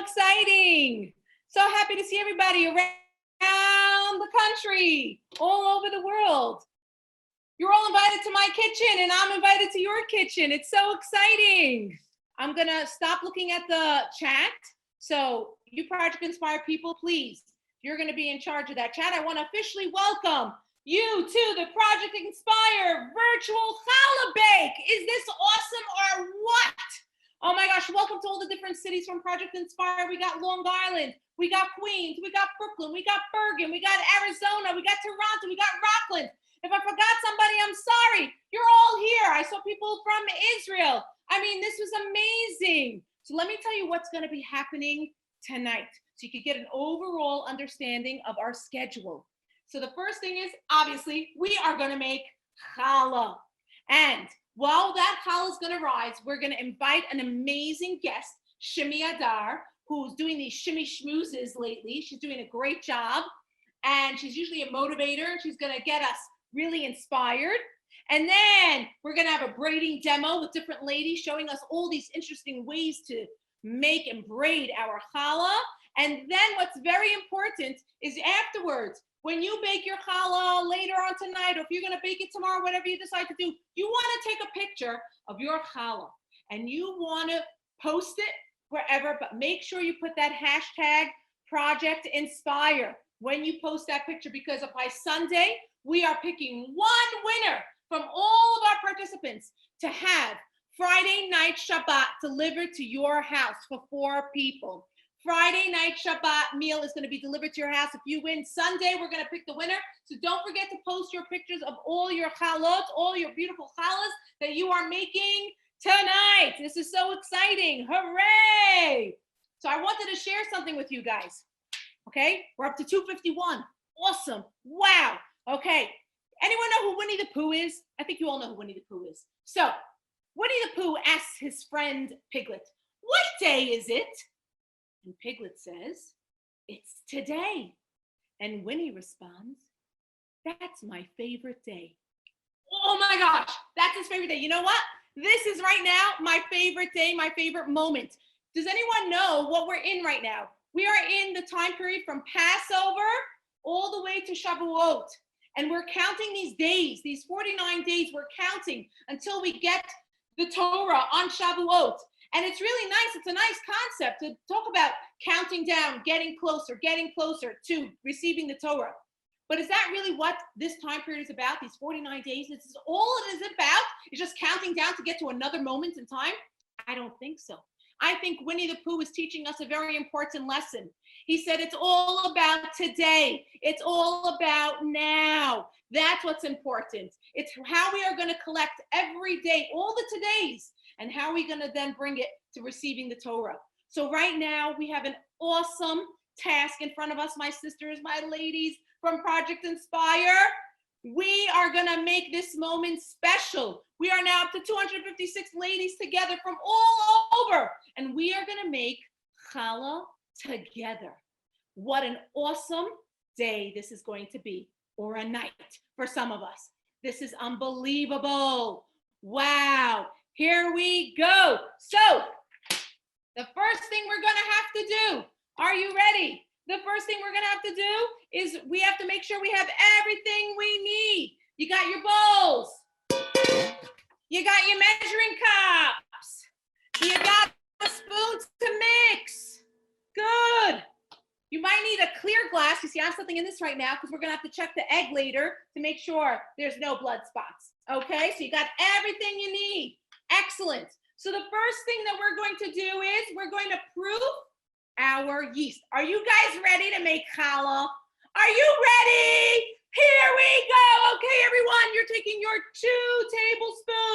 exciting. So happy to see everybody around the country, all over the world. You're all invited to my kitchen and I'm invited to your kitchen. It's so exciting. I'm gonna stop looking at the chat. So you Project Inspire people, please, you're gonna be in charge of that chat. I wanna officially welcome you to the Project Inspire virtual challah bake. Is this awesome or what? Oh my gosh, welcome to all the different cities from Project Inspire. We got Long Island, we got Queens, we got Brooklyn, we got Bergen, we got Arizona, we got Toronto, we got Rockland. If I forgot somebody, I'm sorry. You're all here. I saw people from Israel. I mean, this was amazing. So let me tell you what's going to be happening tonight so you can get an overall understanding of our schedule. So the first thing is, obviously, we are going to make challah. And while that challah is going to rise, we're going to invite an amazing guest, Shimmy Adar, who's doing these shimmy schmoozes lately. She's doing a great job. And she's usually a motivator. She's going to get us really inspired. And then we're going to have a braiding demo with different ladies showing us all these interesting ways to make and braid our challah. And then what's very important is afterwards, when you bake your challah later on tonight, or if you're going to bake it tomorrow, whatever you decide to do, you want to take a picture of your challah and you want to post it wherever, but make sure you put that hashtag Project Inspire when you post that picture, because by Sunday, we are picking one winner from all of our participants to have Friday night Shabbat delivered to your house for 4 people. Friday night Shabbat meal is going to be delivered to your house. If you win Sunday, we're going to pick the winner. So don't forget to post your pictures of all your challot, all your beautiful challahs that you are making tonight. This is so exciting. Hooray! So I wanted to share something with you guys. Okay, we're up to 251. Awesome. Wow. Okay. Anyone know who Winnie the Pooh is? I think you all know who Winnie the Pooh is. So Winnie the Pooh asks his friend Piglet, "What day is it?" And Piglet says, "It's today." And Winnie responds, "That's my favorite day." Oh my gosh, that's his favorite day. You know what? This is right now my favorite day, my favorite moment. Does anyone know what we're in right now? We are in the time period from Passover all the way to Shavuot. And we're counting these days, these 49 days, we're counting until we get the Torah on Shavuot. And it's really nice. It's a nice concept to talk about counting down, getting closer to receiving the Torah. But is that really what this time period is about, these 49 days? This is all it is about? Is just counting down to get to another moment in time? I don't think so. I think Winnie the Pooh is teaching us a very important lesson. He said it's all about today. It's all about now. That's what's important. It's how we are going to collect every day, all the todays, and how are we going to then bring it to receiving the Torah. So right now we have an awesome task in front of us, my sisters, my ladies from Project Inspire. We are going to make this moment special. We are now up to 256 ladies together from all over, and we are going to make challah together. What an awesome day this is going to be, or a night for some of us. This is unbelievable. Wow. Here we go. So the first thing we're going to have to do, are you ready? The first thing we're going to have to do is we have to make sure we have everything we need. You got your bowls. You got your measuring cups. You got a spoon to mix. Good. You might need a clear glass. You see, I'm something in this right now because we're going to have to check the egg later to make sure there's no blood spots. Okay, so you got everything you need. Excellent. So the first thing that we're going to do is we're going to proof our yeast. Are you guys ready to make challah? Are you ready? Here we go. Okay, everyone, you're taking your 2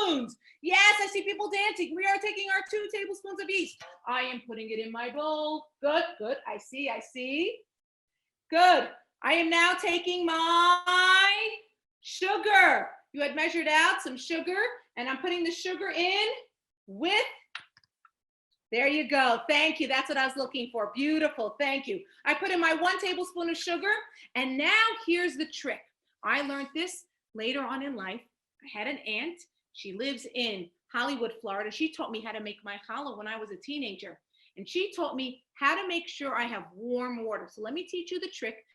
tablespoons. Yes, I see people dancing. We are taking our 2 tablespoons of yeast. I am putting it in my bowl. Good, good. I see. Good. I am now taking my sugar. You had measured out some sugar, and I'm putting the sugar in with, there you go. Thank you. That's what I was looking for. Beautiful. Thank you. I put in my 1 tablespoon of sugar, and now here's the trick. I learned this later on in life. I had an aunt. She lives in Hollywood, Florida. She taught me how to make my challah when I was a teenager. And she taught me how to make sure I have warm water. So let me teach you the trick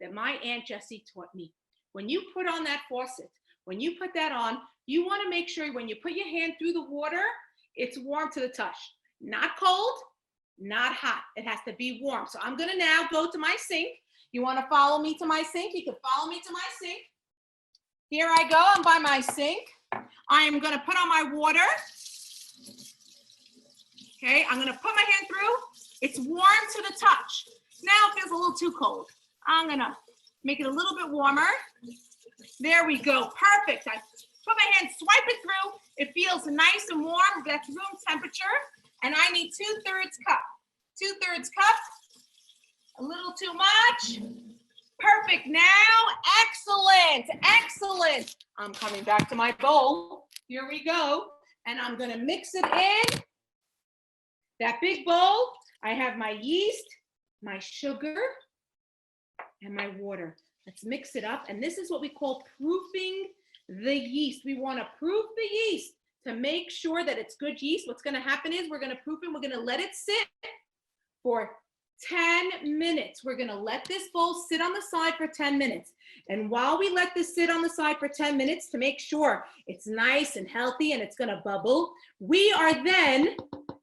that my Aunt Jessie taught me. When you put on that faucet, when you put that on, you want to make sure when you put your hand through the water, it's warm to the touch. Not cold, not hot. It has to be warm. So I'm going to now go to my sink. You want to follow me to my sink? You can follow me to my sink. Here I go. I'm by my sink. I am going to put on my water. Okay, I'm going to put my hand through. It's warm to the touch. Now it feels a little too cold. I'm going to make it a little bit warmer. There we go. Perfect. I put my hand, swipe it through. It feels nice and warm. That's room temperature. And I need 2/3 cup. 2/3 cup. A little too much. Perfect. Now, excellent. Excellent. I'm coming back to my bowl. Here we go. And I'm going to mix it in. That big bowl. I have my yeast, my sugar, and my water. Let's mix it up. And this is what we call proofing the yeast. We want to proof the yeast to make sure that it's good yeast. What's going to happen is we're going to proof it. We're going to let it sit for 10 minutes. We're going to let this bowl sit on the side for 10 minutes. And while we let this sit on the side for 10 minutes to make sure it's nice and healthy and it's going to bubble, we are then,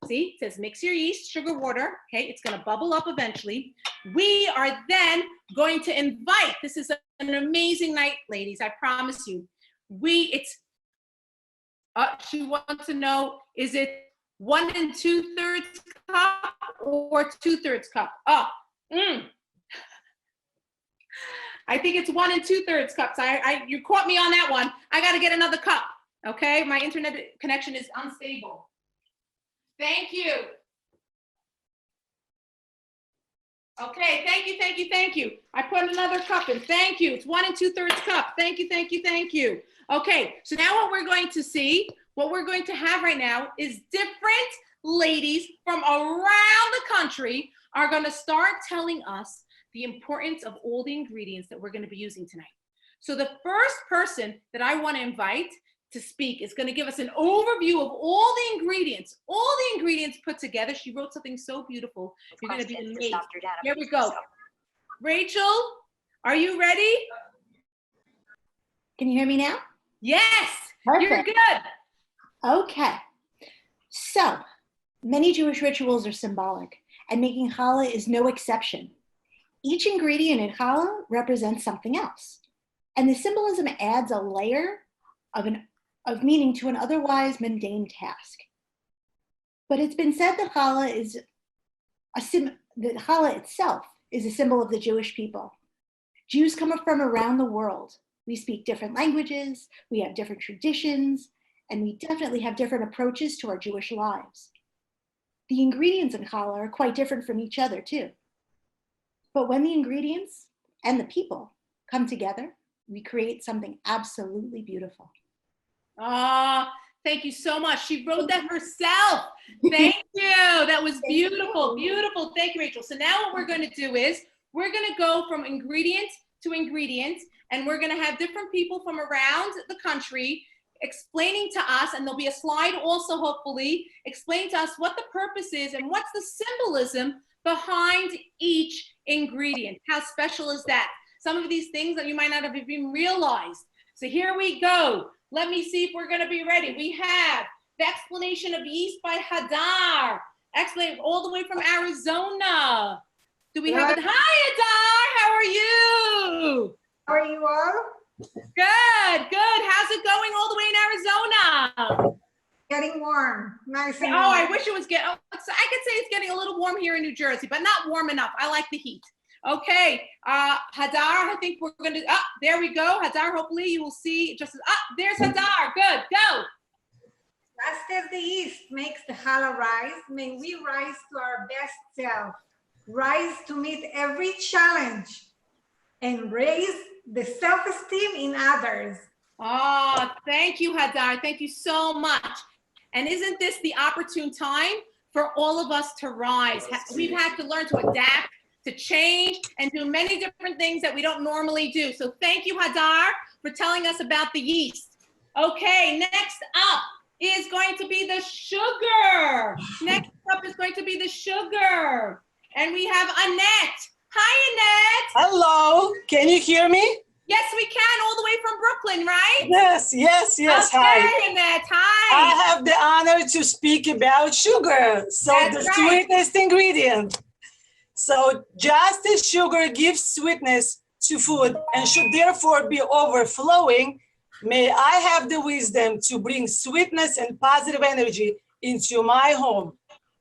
see, it says mix your yeast, sugar, water. Okay, it's going to bubble up eventually. We are then going to invite, this is an amazing night, ladies, I promise you. She wants to know, is it 1 2/3 cup or 2/3 cup? I think it's 1 2/3 cups. You caught me on that one. I got to get another cup. Okay, my internet connection is unstable. Thank you. Okay, thank you, thank you, thank you. I put another cup in. Thank you. It's 1 2/3 cup. Thank you, thank you, thank you. Okay, so now what we're going to see, what we're going to have right now is different ladies from around the country are going to start telling us the importance of all the ingredients that we're going to be using tonight. So the first person that I want to invite to speak is going to give us an overview of all the ingredients put together. She wrote something so beautiful. You're going to be amazed. Here we go. Rachel, are you ready? Can you hear me now? Yes. Perfect. You're good. Okay. So many Jewish rituals are symbolic, and making challah is no exception. Each ingredient in challah represents something else, and the symbolism adds a layer of meaning to an otherwise mundane task. But it's been said that challah itself is a symbol of the Jewish people. Jews come from around the world. We speak different languages, we have different traditions, and we definitely have different approaches to our Jewish lives. The ingredients in challah are quite different from each other too. But when the ingredients and the people come together, we create something absolutely beautiful. Thank you so much. She wrote that herself. Thank you. That was beautiful, beautiful. Thank you, Rachel. So now what we're going to do is we're going to go from ingredient to ingredient, and we're going to have different people from around the country explaining to us, and there'll be a slide also, hopefully, explain to us what the purpose is and what's the symbolism behind each ingredient. How special is that? Some of these things that you might not have even realized. So here we go. Let me see if we're going to be ready. We have the explanation of yeast by Hadar. Explain all the way from Arizona. Do we have it? Hi, Hadar. How are you? How are you all? Good, good. How's it going all the way in Arizona? Getting warm. Nice and warm. warm. I wish it was getting, I could say it's getting a little warm here in New Jersey, but not warm enough. I like the heat. Okay, Hadar, I think we're going to, there we go. Hadar, hopefully you will see just, there's Hadar. Good, go. Just as the yeast makes the challah rise, may we rise to our best self, rise to meet every challenge, and raise the self-esteem in others. Thank you, Hadar. Thank you so much. And isn't this the opportune time for all of us to rise? We've had to learn to adapt, to change, and do many different things that we don't normally do. So thank you, Hadar, for telling us about the yeast. Okay, next up is going to be the sugar. Next up is going to be the sugar. And we have Annette. Hi, Annette. Hello, can you hear me? Yes, we can, all the way from Brooklyn, right? Yes, Okay, hi. Annette, I hi. have the honor to speak about sugar, so That's the right. sweetest ingredient. So just as sugar gives sweetness to food and should therefore be overflowing, may I have the wisdom to bring sweetness and positive energy into my home.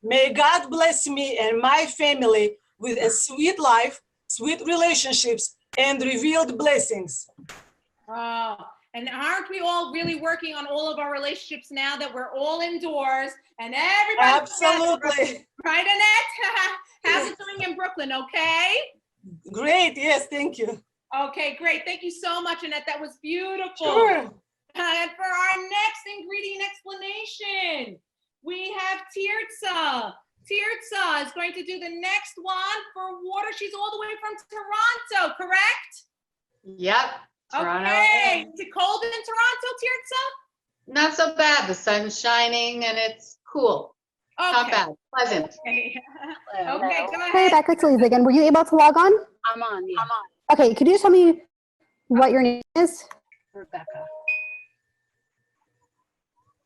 May God bless me and my family with a sweet life, sweet relationships, and revealed blessings. Oh, and aren't we all really working on all of our relationships now that we're all indoors and everybody's together, Absolutely. right, Annette? How's it doing in Brooklyn, okay? Great. Yes, thank you. Okay, great. Thank you so much, Annette. That was beautiful. Sure. And for our next ingredient explanation, we have Tirza. Tirza is going to do the next one for water. She's all the way from Toronto, correct? Yep. Toronto. Okay. Is it cold in Toronto, Tirza? Not so bad. The sun's shining and it's cool. Not Okay. bad. Pleasant. Okay, okay, go Hey, ahead. Rebecca, it's Lisa again. Were you able to log on? I'm on. Yeah. Okay, could you just tell me what your name is? Rebecca.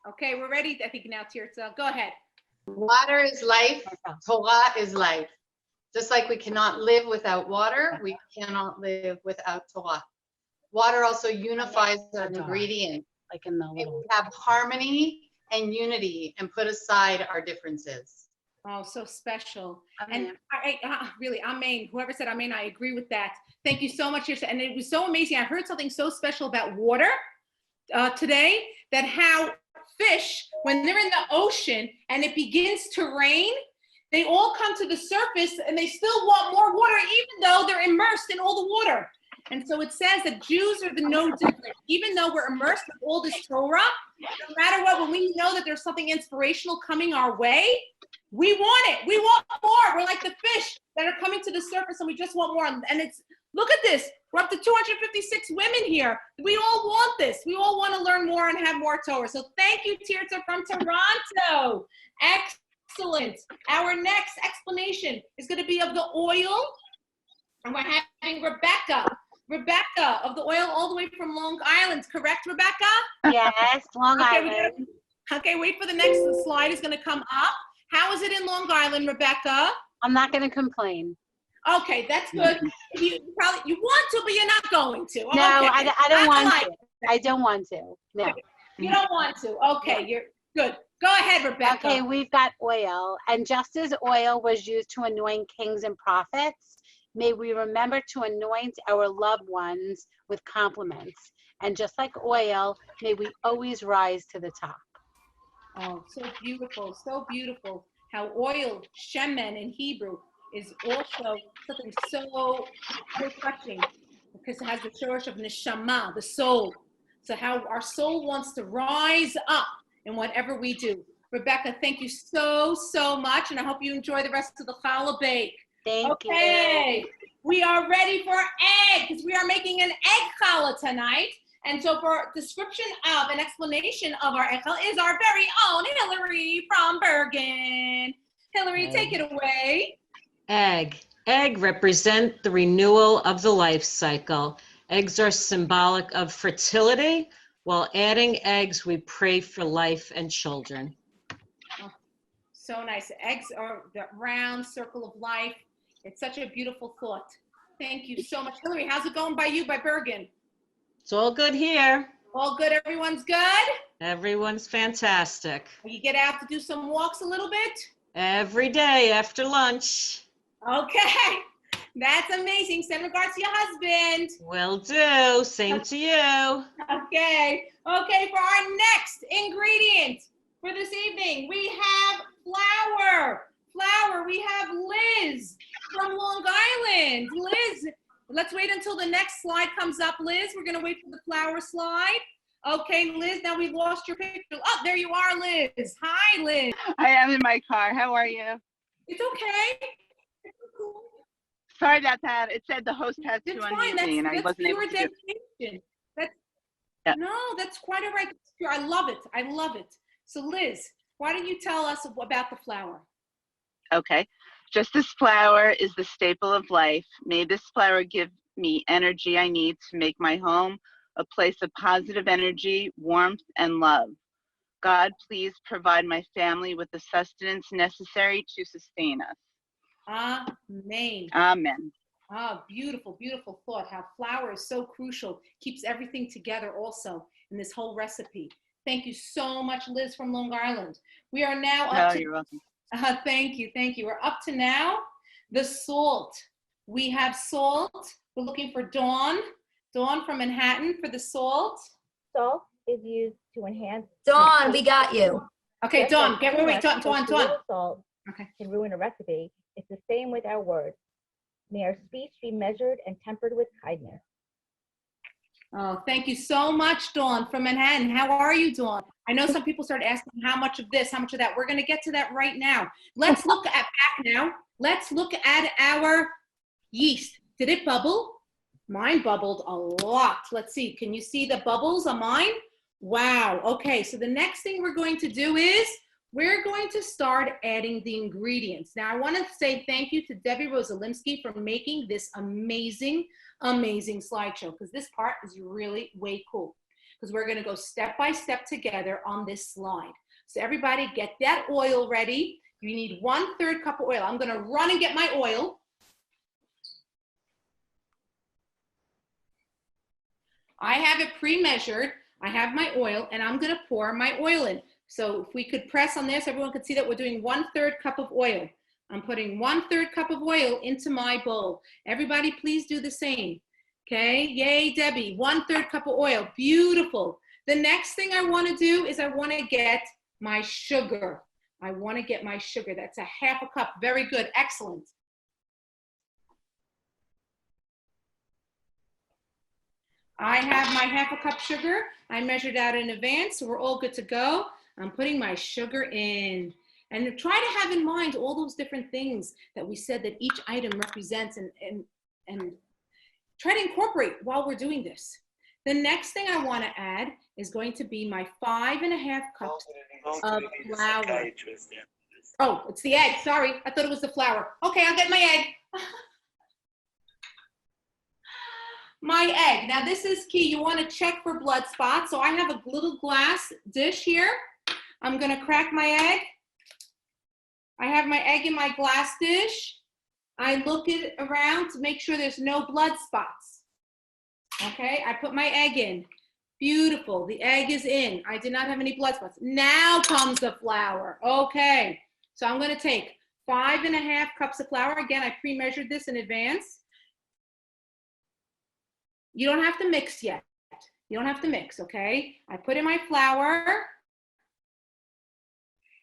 Okay, we're ready, I think now, Tirza. Go ahead. Water is life. Torah is life. Just like we cannot live without water, we cannot live without Torah. Water also unifies our ingredient. Like in the We little. have harmony and unity and put aside our differences. Oh, so special. Amen. And really, amen. Whoever said amen, I agree with that. Thank you so much. And it was so amazing. I heard something so special about water today, that how fish, when they're in the ocean and it begins to rain, they all come to the surface and they still want more water, even though they're immersed in all the water. And so it says that Jews are the no different. Even though we're immersed in all this Torah, no matter what, when we know that there's something inspirational coming our way, we want it. We want more. We're like the fish that are coming to the surface and we just want more. And it's, look at this. We're up to 256 women here. We all want this. We all want to learn more and have more Torah. So thank you, Tirza from Toronto. Excellent. Our next explanation is going to be of the oil. And we're having Rebecca. Rebecca of the oil all the way from Long Island. Correct, Rebecca? Yes, Long Okay, Island. Okay, wait for the next slide is going to come up. How is it in Long Island, Rebecca? I'm not going to complain. Okay, that's good. You want to, but you're not going to. No, Okay. I don't want like to. I don't want to. No. You don't want to. Okay, you're good. Go ahead, Rebecca. Okay, we've got oil. And just as oil was used to anoint kings and prophets, may we remember to anoint our loved ones with compliments. And just like oil, may we always rise to the top. Oh, so beautiful. How oil, shemen in Hebrew, is also something so touching because it has the shorish of neshama, the soul. So how our soul wants to rise up in whatever we do. Rebecca, thank you so much, and I hope you enjoy the rest of the challah bake. Thank you. Okay, we are ready for egg because we are making an egg challah tonight. And so for description of an explanation of our egg challah is our very own Hillary from Bergen. Hillary, take it away. Egg. Egg represent the renewal of the life cycle. Eggs are symbolic of fertility. While adding eggs, we pray for life and children. Oh, so nice. Eggs are the round circle of life. It's such a beautiful thought. Thank you so much. Hillary, how's it going by you, by Bergen? It's all good here. All good, everyone's good? Everyone's fantastic. You get out to do some walks a little bit? Every day after lunch. Okay, that's amazing. Send regards to your husband. Will do. Same to you. Okay, for our next ingredient for this evening, we have flour. We have Liz from Long Island. Liz, let's wait until the next slide comes up, Liz. We're gonna wait for the flour slide. Okay, Liz, now we lost your picture. Oh, there you are, Liz. Hi, Liz. I am in my car. How are you? It's okay. Sorry about that. It said the host has to It's unmute fine. me, and I That's wasn't able pure to do it. dedication. Yeah. No, that's quite all right. I love it. So Liz, why don't you tell us about the flour? Okay. Just this flower is the staple of life. May this flower give me energy I need to make my home a place of positive energy, warmth, and love. God, please provide my family with the sustenance necessary to sustain us. Amen. Amen. Ah, beautiful, beautiful thought. How flour is so crucial, keeps everything together also in this whole recipe. Thank you so much, Liz from Long Island. We are now up Oh, to, you're welcome. thank you. We're up to now the salt. We have salt. We're looking for Dawn. Dawn from Manhattan for the salt. Salt is used to enhance. Dawn, we got you. Okay, Just Dawn, like get too wait, much Dawn, or Dawn, too Dawn. little salt Okay. can ruin a recipe. It's the same with our words. May our speech be measured and tempered with kindness. Oh, thank you so much, Dawn from Manhattan. How are you, Dawn? I know some people started asking how much of this, how much of that. We're going to get to that right now. Let's look at back now. Let's look at our yeast. Did it bubble? Mine bubbled a lot. Let's see. Can you see the bubbles on mine? Wow. Okay. So the next thing we're going to do is we're going to start adding the ingredients. Now, I want to say thank you to Debbie Rosalimsky for making this amazing slideshow, because this part is really way cool, because we're going to go step by step together on this slide. So everybody get that oil ready. You need 1/3 cup of oil. I'm going to run and get my oil. I have it pre-measured. I have my oil, and I'm going to pour my oil in. So if we could press on this, everyone could see that we're doing 1/3 cup of oil. I'm putting 1/3 cup of oil into my bowl. Everybody, please do the same. Okay, yay, Debbie, 1/3 cup of oil, beautiful. The next thing I want to do is I want to get my sugar. I want to get my sugar. That's a 1/2 cup, very good, excellent. I have my 1/2 cup sugar. I measured out in advance, so we're all good to go. I'm putting my sugar in. And try to have in mind all those different things that we said that each item represents, and try to incorporate while we're doing this. The next thing I want to add is going to be my 5½ cups of flour. Oh, it's the egg. Sorry, I thought it was the flour. Okay, I'll get my egg. My egg. Now this is key. You want to check for blood spots. So I have a little glass dish here. I'm going to crack my egg. I have my egg in my glass dish. I look it around to make sure there's no blood spots. Okay, I put my egg in. Beautiful, the egg is in. I did not have any blood spots. Now comes the flour. Okay, so I'm gonna take 5½ cups of flour. Again, I pre-measured this in advance. You don't have to mix yet. You don't have to mix, okay? I put in my flour.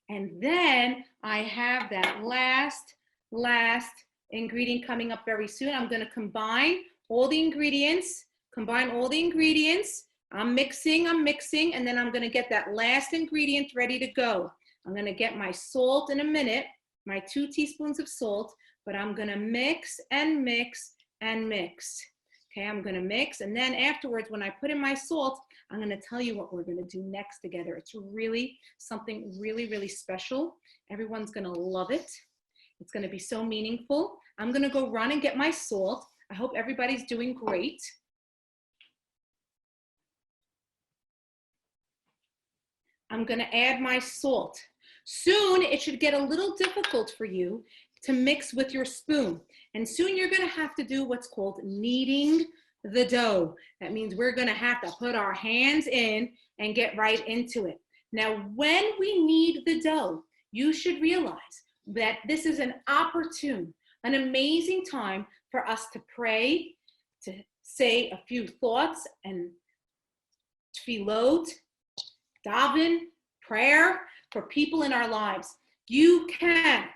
And then I have that last ingredient coming up very soon. I'm going to combine all the ingredients, I'm mixing, and then I'm going to get that last ingredient ready to go. I'm going to get my salt in a minute, my 2 teaspoons of salt, but I'm going to mix and mix and mix. Okay, I'm going to mix, and then afterwards, when I put in my salt, I'm going to tell you what we're going to do next together. It's really something really special. Everyone's going to love it. It's going to be so meaningful. I'm going to go run and get my salt. I hope everybody's doing great. I'm going to add my salt. Soon, it should get a little difficult for you to mix with your spoon. And soon you're going to have to do what's called kneading the dough. That means we're going to have to put our hands in and get right into it. Now, when we knead the dough, you should realize that this is an amazing time for us to pray, to say a few thoughts and tefillot, daven, prayer for people in our lives. You can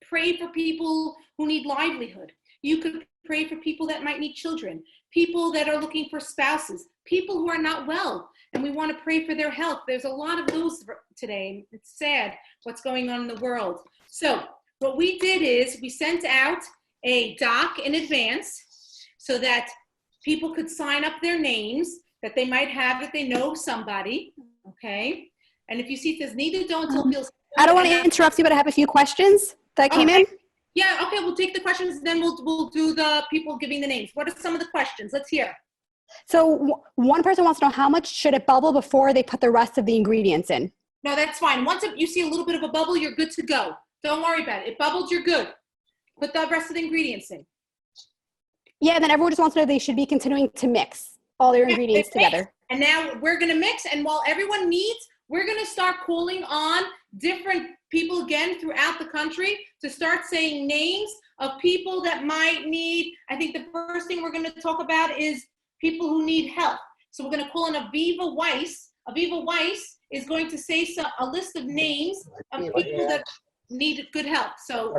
pray for people who need livelihood. You could pray for people that might need children, people that are looking for spouses, people who are not well, and we want to pray for their health. There's a lot of those today. It's sad what's going on in the world. So what we did is we sent out a doc in advance so that people could sign up their names that they might have if they know somebody, okay? And if you see it says, neither don't until feels I don't want to interrupt you, but I have a few questions that came in. Yeah, okay, we'll take the questions, then we'll do the people giving the names. What are some of the questions? Let's hear. So one person wants to know how much should it bubble before they put the rest of the ingredients in? No, that's fine. Once you see a little bit of a bubble, you're good to go. Don't worry about it. It bubbled, you're good. Put the rest of the ingredients in. Yeah, and then everyone just wants to know they should be continuing to mix all their ingredients together. And now we're going to mix, and while everyone needs, we're going to start calling on different people again throughout the country to start saying names of people that might need. I think the first thing we're going to talk about is people who need help. So we're going to call on Aviva Weiss. Aviva Weiss is going to say a list of names of people that need good help. So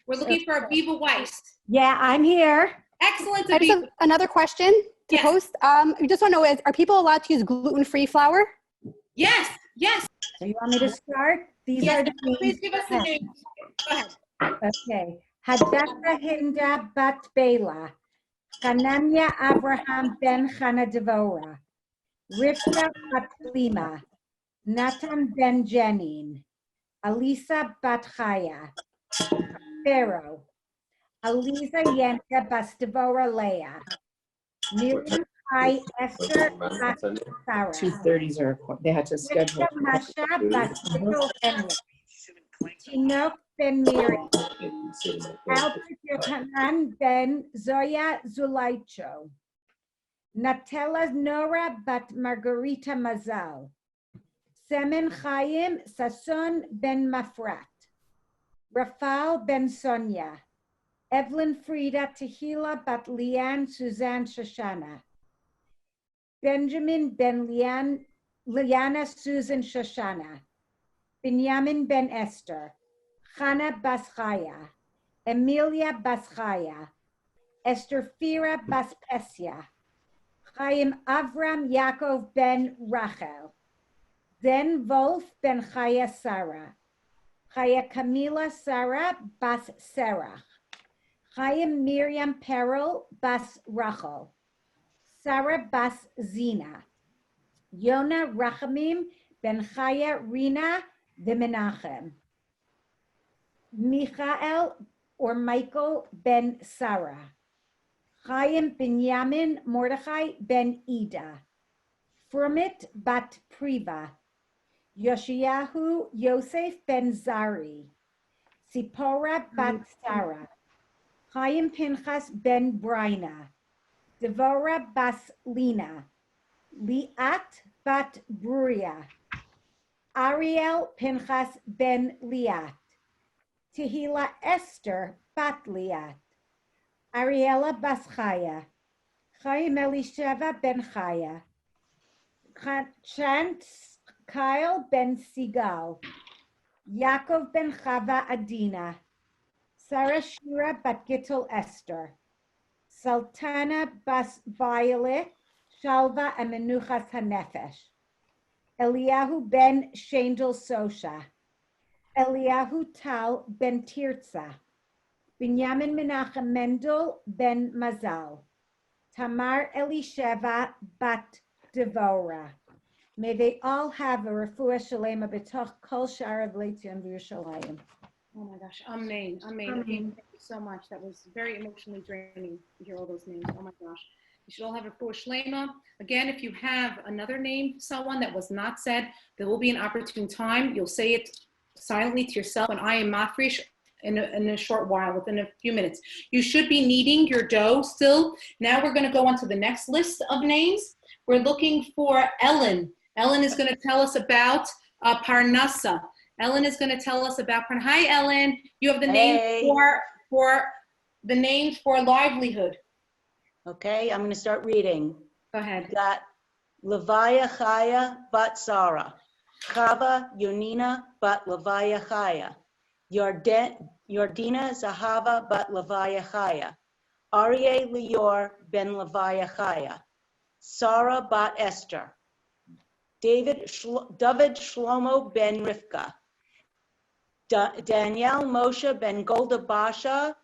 we're looking for Aviva Weiss. Yeah, I'm here. Excellent, I just have Aviva. another question to post. We just want to know, are people allowed to use gluten-free flour? Yes, yes. So you want me to start? These Yes, are the names. please give us the names. Go ahead. Okay. Hadassah Hinda Bat Bela. Hanania Abraham Ben Chana Devora. Rivka Bat Lima. Natan Ben Jenin. Alisa Bat Chaya. Pharaoh. Aliza Yenka Bastivora Leah. Miriam Kai Esther Bat Sarah. 2:30s are, they had to schedule. Rivka Masha Bastivol Henry. Tinok Ben Miri. Albert Yochanan Ben Zoya Zulaicho. Natella Nora Bat Margarita Mazal. Semen Chaim Sasson Ben Mafrat. Rafal Ben Sonia. Evelyn Frida Tehila Bat Liane Suzanne Shoshana. Benjamin Ben Liana Susan Shoshana. Binyamin Ben Esther. Chana Baschaya. Emilia Baschaya. Esther Fira Baspesia. Chaim Avram Yaakov Ben Rachel. Zen Wolf Ben Chaya Sarah. Chaya Camila Sarah Bas Serach. Chaim Miriam Peril Bas Rachel. Sarah Bas Zina. Yona Rachamim Ben Chaya Rina de Menachem. Michael or Michael Ben Sarah. Chaim Binyamin Mordechai Ben Ida. Frumit Bat Priva. Yoshiyahu Yosef Ben Zari. Sipora Bat Sarah. Chaim Pinchas Ben Brina. Devora Bas Lina. Liat Bat Bruria. Ariel Pinchas Ben Liat. Tehila Esther Bat Liat. Ariela Bas Chaya. Chaim Elisheva Ben Chaya. Chance Kyle Ben Sigal. Yaakov Ben Chava Adina. Sarah Shira Bat Gittel Esther. Sultana Bas Violet. Shalva and Menuchas Hanefesh. Eliyahu Ben Shandel Sosha. Eliyahu Tal Ben Tirza. Binyamin Menachem Mendel Ben Mazal. Tamar Elisheva Bat Devora. May they all have a refuah shalema b'toch kol sharav leitzion v'Yerushalayim. Oh my gosh, amen, amen. Thank you so much. That was very emotionally draining to hear all those names. Oh my gosh. You should all have a refuah shlema. Again, if you have another name, someone that was not said, there will be an opportune time. You'll say it silently to yourself, and I am mafresh in a short while, within a few minutes. You should be kneading your dough still. Now we're going to go on to the next list of names. We're looking for Ellen. Ellen is going to tell us about Parnassa. Ellen is going to tell us about Hi, Ellen. You have the name for the names for livelihood. Okay, I'm going to start reading. Go ahead. We got Levaya Chaya Bat Sarah. Chava Yonina Bat Levaya Chaya. Yardina Zahava Bat Levaya Chaya. Aryeh Lior Ben Levaya Chaya. Sarah Bat Esther. David Shlomo Ben Rivka. Danielle Moshe Ben Golda Basha.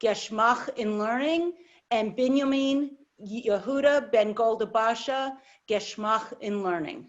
Geshmach in learning, and Binyamin Yehuda Ben Golda Basha, Geshmach in learning.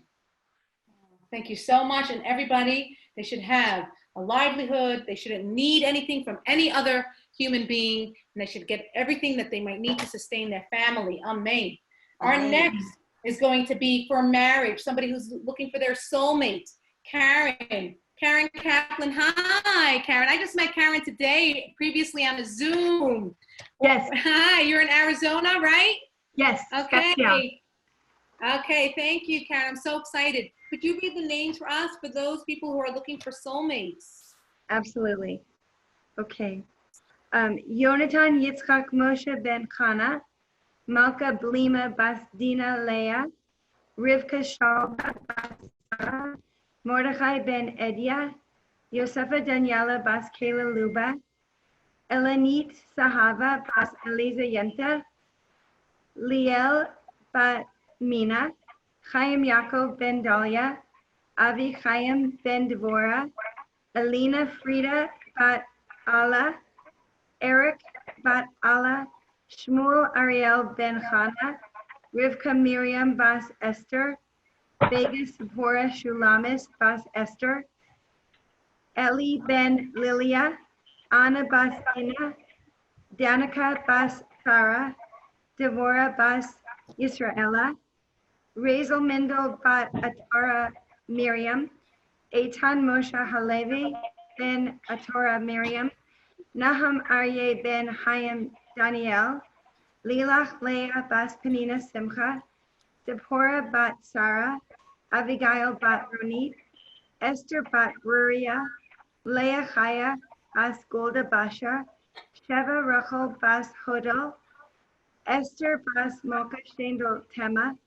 Thank you so much. And everybody, they should have a livelihood. They shouldn't need anything from any other human being. And they should get everything that they might need to sustain their family. Amen. Our next is going to be for marriage. Somebody who's looking for their soulmate. Karen. Karen Kaplan. Hi, Karen. I just met Karen today, previously on a Zoom. Yes. Hi, you're in Arizona, right? Yes. Okay. Yeah. Okay, thank you, Karen. I'm so excited. Could you read the names for us, for those people who are looking for soulmates? Absolutely. Okay. Yonatan Yitzchak Moshe ben Chana, Malka Blima bas Dina Leah, Rivka Shalba bas Sarah, Mordechai ben Edya, Yosefa Daniela bas Kayla Luba, Elenit Sahava bas Eliza Yenta, Liel bat Mina, Chaim Yaakov ben Dalia, Avi Chaim ben Devorah, Alina Frida bat Allah, Eric bat Allah, Shmuel Ariel ben Chana, Rivka Miriam bas Esther, Vegas Sephora Shulamis bas Esther, Eli ben Lilia, Anna bas Ina, Danica bas Sarah, Devorah bas Yisraela, Razel Mendel bat Atara Miriam, Eitan Moshe Halevi ben Atora Miriam, Nahum Aryeh ben Hayim Daniel, Lilach Leah bas Penina Simcha, Deborah bat Sarah, Abigail bat Ronit, Esther bat Ruria, Leah Chaya bas Golda Basha, Sheva Rachel bas Hodel, Esther bas Mocha Shendel Tema,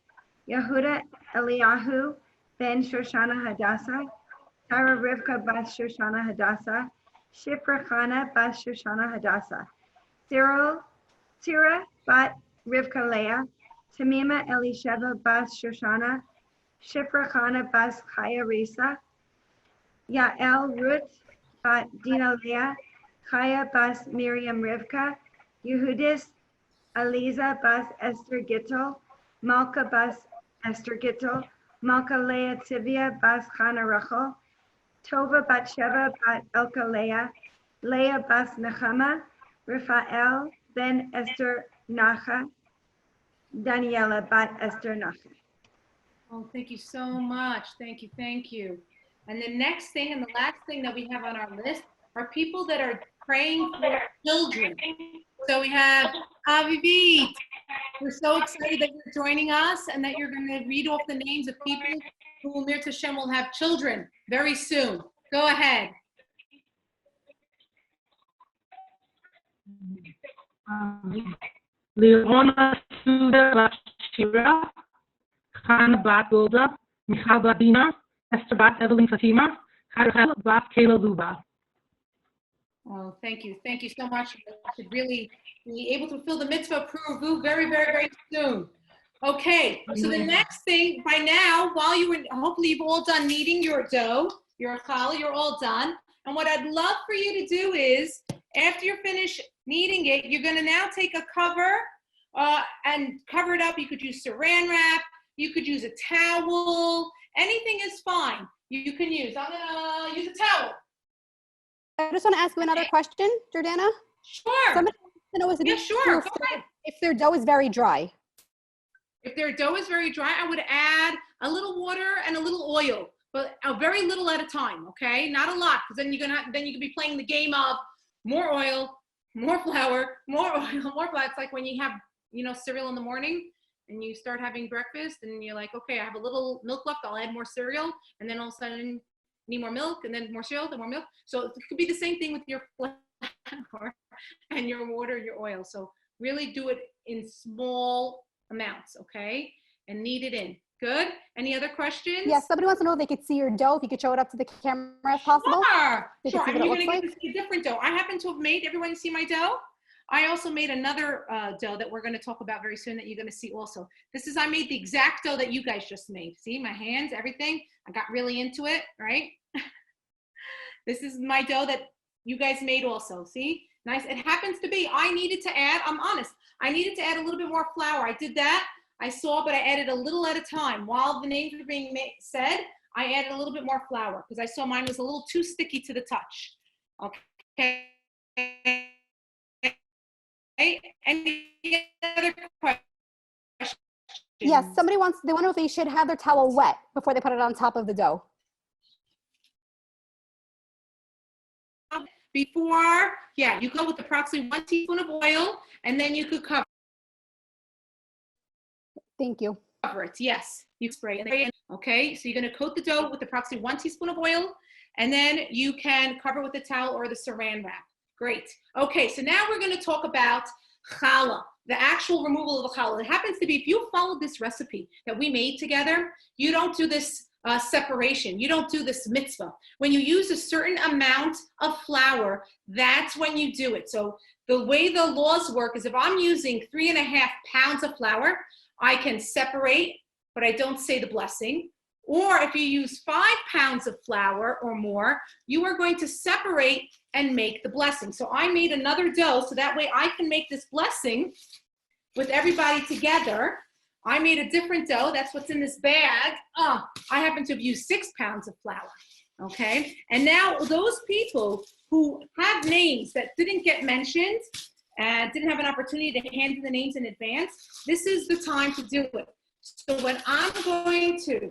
Yehuda Eliyahu ben Shoshana Hadassah, Tara Rivka bas Shoshana Hadassah, Shifra Chana bas Shoshana Hadassah, Sira bat Rivka Leah, Tamima Elisheva bas Shoshana, Shifra Chana bas Chaya Risa, Yael Ruth bat Dina Leah, Chaya bas Miriam Rivka, Yehudis Aliza bas Esther Gittel, Malka bas Esther Gittel, Malka Leah Tivia bas Chana Rachel, Tova bat Sheva bat Elka Leah, Leah bas Nechama, Raphael ben Esther Nacha, Daniela bat Esther Nacha. Oh, thank you so much. Thank you, thank you. And the next thing and the last thing that we have on our list are people that are praying for children. So we have Avivit. We're so excited that you're joining us and that you're going to read off the names of people who Mir Tashem will have children very soon. Go ahead. Leona Suda Shira, Khan Bat Golda, Michal Bat Dina, Esther Bat Evelyn Fatima, Karel Bat Kayla Luba. Oh, thank you. Thank you so much. You should really be able to fulfill the mitzvah of Pruvu very, very, very soon. Okay, so the next thing, by now, while you were, hopefully you've all done kneading your dough, your challah, you're all done. And what I'd love for you to do is, after you're finished kneading it, you're gonna now take a cover and cover it up. You could use saran wrap, you could use a towel, anything is fine. You can use, I'm gonna use a towel. I just want to ask you another question, Jordana. Sure. Somebody wants to know if their dough is very dry. If their dough is very dry, I would add a little water and a little oil, but a very little at a time, okay? Not a lot, because then you can be playing the game of more oil, more flour, more oil, more flour. It's like when you have, cereal in the morning and you start having breakfast and you're like, okay, I have a little milk left, I'll add more cereal, and then all of a sudden need more milk, and then more cereal, then more milk. So it could be the same thing with your flour and your water, your oil. So really do it in small amounts, okay? And knead it in. Good? Any other questions? Yes, somebody wants to know if they could see your dough, if you could show it up to the camera if possible. Sure. And you're going to see a different dough. I happen to have made, everyone see my dough? I also made another dough that we're going to talk about very soon that you're going to see also. I made the exact dough that you guys just made. See, my hands, everything. I got really into it, right? This is my dough that you guys made also. See? Nice. It happens to be, I needed to add, I'm honest, I needed to add a little bit more flour. I did that. I saw, but I added a little at a time. While the names were being said, I added a little bit more flour because I saw mine was a little too sticky to the touch. Okay. Any other questions? Yes, they want to know if they should have their towel wet before they put it on top of the dough. Before, yeah, you go with approximately 1 teaspoon of oil, and then you could cover. Thank you. Cover it, yes. You spray it. Okay, so you're going to coat the dough with approximately 1 teaspoon of oil, and then you can cover with a towel or the saran wrap. Great. Okay, so now we're going to talk about challah, the actual removal of the challah. It happens to be, if you follow this recipe that we made together, you don't do this separation. You don't do this mitzvah. When you use a certain amount of flour, that's when you do it. So the way the laws work is if I'm using 3.5 pounds of flour, I can separate, but I don't say the blessing. Or if you use 5 pounds of flour or more, you are going to separate and make the blessing. So I made another dough so that way I can make this blessing with everybody together. I made a different dough. That's what's in this bag. I happen to have used 6 pounds of flour. Okay. And now those people who have names that didn't get mentioned and didn't have an opportunity to hand in the names in advance, this is the time to do it. So when I'm going to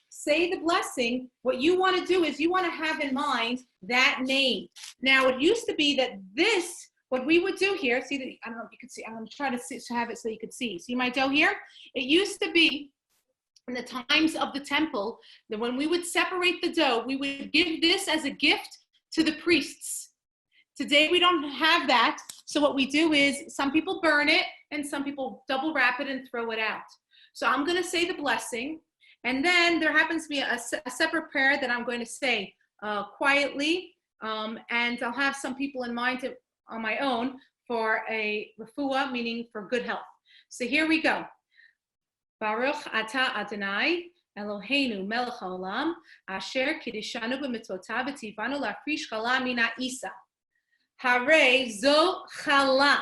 say the blessing, what you want to do is you want to have in mind that name. Now, it used to be that this, what we would do here, see, I don't know if you can see, I'm going to try to have it so you could see. See my dough here? It used to be in the times of the temple that when we would separate the dough, we would give this as a gift to the priests. Today, we don't have that. So what we do is some people burn it and some people double wrap it and throw it out. So I'm going to say the blessing. And then there happens to be a separate prayer that I'm going to say quietly. And I'll have some people in mind on my own for a refuah, meaning for good health. So here we go. Baruch atah Adonai Eloheinu melech haolam asher kiddushanu b'mitzvotav v'tzivanu la'afrish challah min ha'isa. Hare zo challah.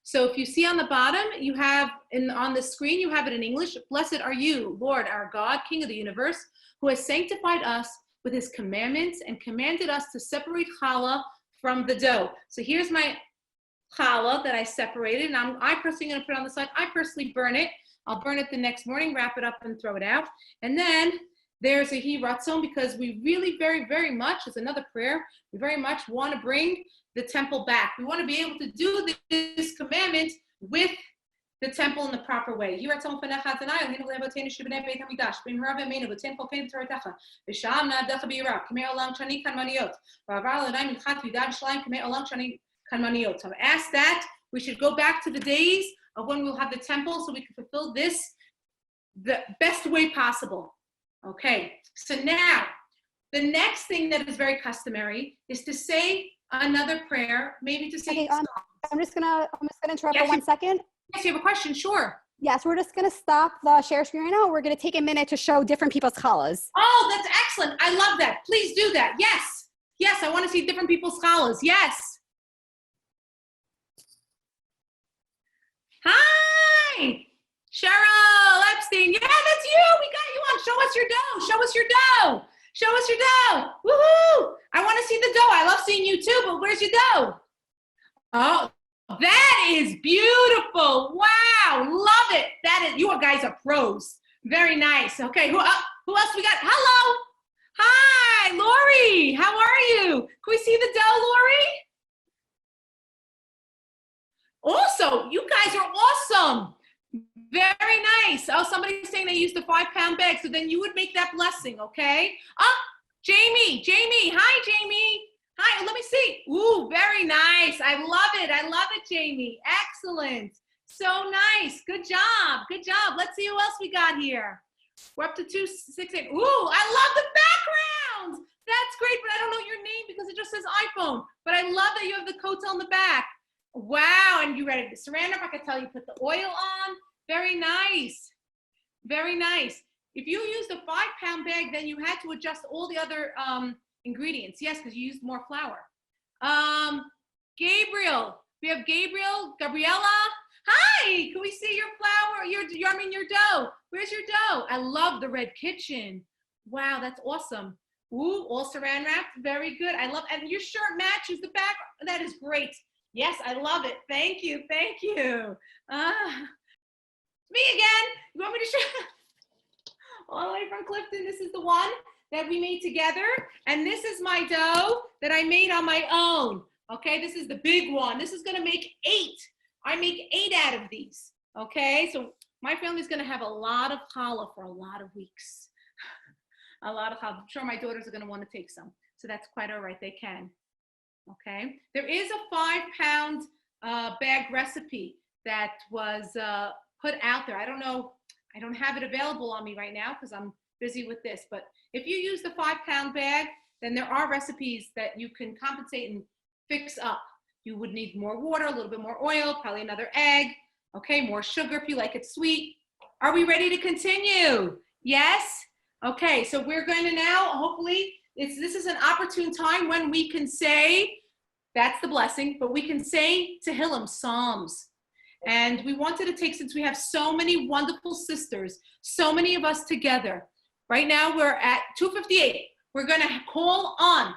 So if you see on the bottom, you have on the screen, you have it in English. Blessed are you, Lord, our God, King of the universe, who has sanctified us with his commandments and commanded us to separate challah from the dough. So here's my challah that I separated, and I personally going to put it on the side. I personally burn it. I'll burn it the next morning, wrap it up, and throw it out. And then there's a hi ratzon, because we really very, very much, as another prayer, we very much want to bring the temple back. We want to be able to do this commandment with the temple in the proper way. You are telling Fanach Adonai, Eloheinu le'avoteinu shebnei Beit HaMikdash, b'mirav yameinu, v'ten kolkeinu b'toratecha, v'sha'am na'avdecha b'yirah, k'mei olam shani kanmaniyot, v'avar l'nai minchat v'yidad sh'laim, k'mei olam shani kanmaniyot. So I've asked that we should go back to the days of when we'll have the temple so we can fulfill this the best way possible. Okay, so now the next thing that is very customary is to say another prayer, maybe to say. Okay, I'm just gonna interrupt for 1 second. Yes, you have a question, sure. Yes, we're just gonna stop the share screen right now. We're gonna take a minute to show different people's challahs. Oh, that's excellent. I love that. Please do that. Yes. Yes, I want to see different people's challahs. Yes. Hi, Cheryl Epstein. Yeah, that's you. We got you on. Show us your dough. Show us your dough. Show us your dough. Woohoo! I want to see the dough. I love seeing you too, but where's your dough? Oh, that is beautiful. Wow, love it. That is, you guys are pros. Very nice. Okay, who else we got? Hello. Hi, Lori. How are you? Can we see the dough, Lori? Also, you guys are awesome. Very nice. Oh, somebody's saying they used a 5-pound bag, so then you would make that blessing, okay? Oh, Jamie. Hi, Jamie. Hi, let me see. Ooh, very nice. I love it. I love it, Jamie. Excellent. So nice. Good job. Good job. Let's see who else we got here. We're up to 268. Ooh, I love the background. That's great, but I don't know your name because it just says iPhone. But I love that you have the coats on the back. Wow, and you ready to saran wrap? I can tell you put the oil on. Very nice. Very nice. If you used a 5-pound bag, then you had to adjust all the other ingredients. Yes, because you used more flour. Gabriel. We have Gabriella. Hi, can we see your flour? Your dough. Where's your dough? I love the red kitchen. Wow, that's awesome. Ooh, all saran wrapped. Very good. I love, and your shirt matches the back. That is great. Yes, I love it. Thank you. Thank you. Me again. You want me to show? All the way from Clifton. This is the one that we made together. And this is my dough that I made on my own. Okay, this is the big one. This is gonna make 8. I make 8 out of these. Okay, so my family's gonna have a lot of challah for a lot of weeks. A lot of challah. I'm sure my daughters are gonna wanna take some. So that's quite all right, they can. Okay, there is a 5-pound bag recipe that was put out there. I don't know, I don't have it available on me right now because I'm busy with this, but if you use the 5-pound bag, then there are recipes that you can compensate and fix up. You would need more water, a little bit more oil, probably another egg, okay, more sugar if you like it sweet. Are we ready to continue? Yes? Okay, so we're going to now, hopefully, this is an opportune time when we can say, that's the blessing, but we can say Tehillim, Psalms. And we wanted to take, since we have so many wonderful sisters, so many of us together. Right now we're at 2:58. We're going to call on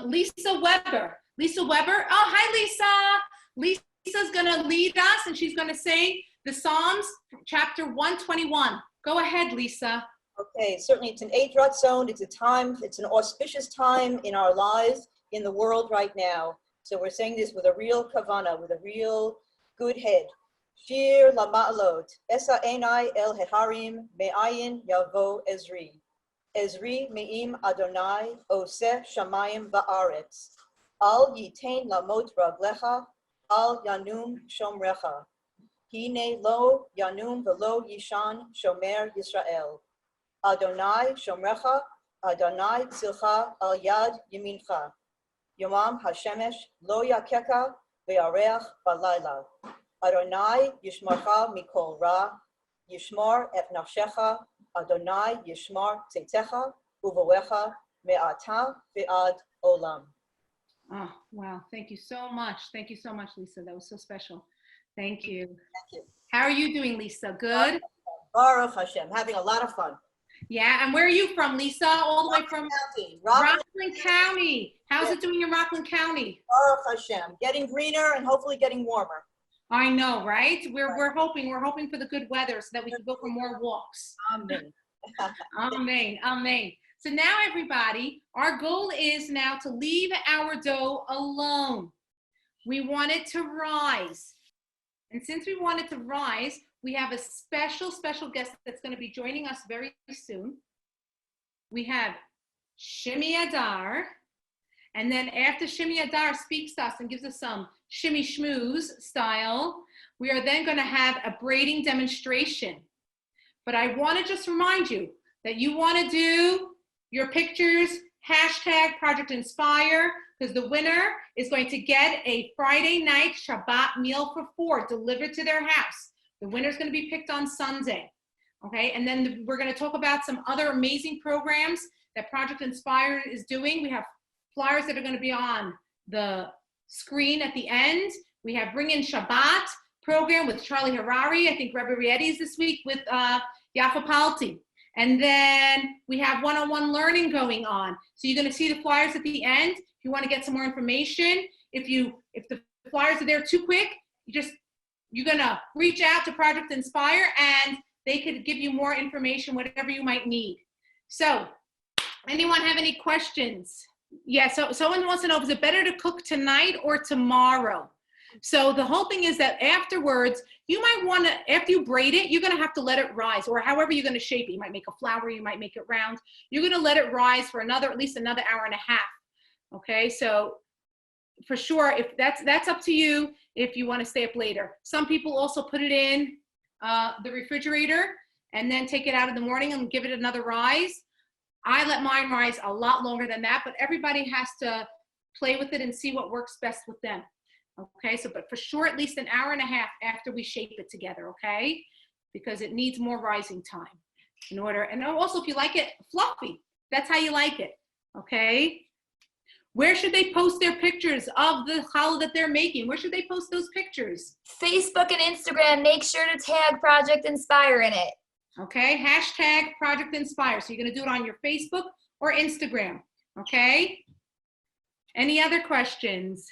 Lisa Weber. Lisa Weber. Oh, hi, Lisa. Lisa's going to lead us, and she's going to say the Psalms, chapter 121. Go ahead, Lisa. Okay, certainly it's an 8 Ratzon. It's a time, it's an auspicious time in our lives, in the world right now. So we're saying this with a real kavana, with a real good head. Shir la ma'alot, esa enai el heharim, me'ayin yavo ezri. Ezri me'im Adonai, oseh shamayim va'aretz. Al yitain lamot raglecha, al yanum shomrecha. Hine lo yanum velo yishan shomer Yisrael. Adonai shomrecha, Adonai tzilcha al yad yamincha. Yomam hashemesh lo yakeka ve'areach balayla. Adonai yishmarcha mikol ra, yishmor et nafshecha. Adonai yishmar tzetecha uvoecha me'ata ve'ad olam. Oh, wow. Thank you so much. Thank you so much, Lisa. That was so special. Thank you. Thank you. How are you doing, Lisa? Good? Baruch Hashem. Having a lot of fun. Yeah, and where are you from, Lisa? All the way from County. Rockland County. How's it doing in Rockland County? Baruch Hashem. Getting greener and hopefully getting warmer. I know, right? We're hoping for the good weather so that we can go for more walks. Amen. Amen. Amen. So now, everybody, our goal is now to leave our dough alone. We want it to rise. And since we want it to rise, we have a special guest that's going to be joining us very soon. We have Shimi Adar. And then after Shimi Adar speaks to us and gives us some shimmy schmooze style, we are then going to have a braiding demonstration. But I want to just remind you that you want to do your pictures, hashtag Project Inspire, because the winner is going to get a Friday night Shabbat meal for 4 delivered to their house. The winner is going to be picked on Sunday. Okay, and then we're going to talk about some other amazing programs that Project Inspire is doing. We have flyers that are going to be on the screen at the end. We have Bring In Shabbat program with Charlie Harari. I think Rebbe Rietti is this week with Yafa Palti. And then we have one-on-one learning going on. So you're going to see the flyers at the end. If you want to get some more information, if the flyers are there too quick, you're going to reach out to Project Inspire and they could give you more information, whatever you might need. So anyone have any questions? Yeah, so someone wants to know, is it better to cook tonight or tomorrow? So the whole thing is that afterwards, you might want to, after you braid it, you're going to have to let it rise, or however you're going to shape it. You might make a flower, you might make it round. You're going to let it rise for at least another hour and a half. Okay, so for sure, if that's up to you if you want to stay up later. Some people also put it in the refrigerator and then take it out in the morning and give it another rise. I let mine rise a lot longer than that, but everybody has to play with it and see what works best with them. Okay, so but for sure, at least an hour and a half after we shape it together, okay? Because it needs more rising time in order. And also, if you like it fluffy, that's how you like it, okay? Where should they post their pictures of the challah that they're making? Where should they post those pictures? Facebook and Instagram. Make sure to tag Project Inspire in it. Okay, hashtag Project Inspire. So you're gonna do it on your Facebook or Instagram, okay? Any other questions?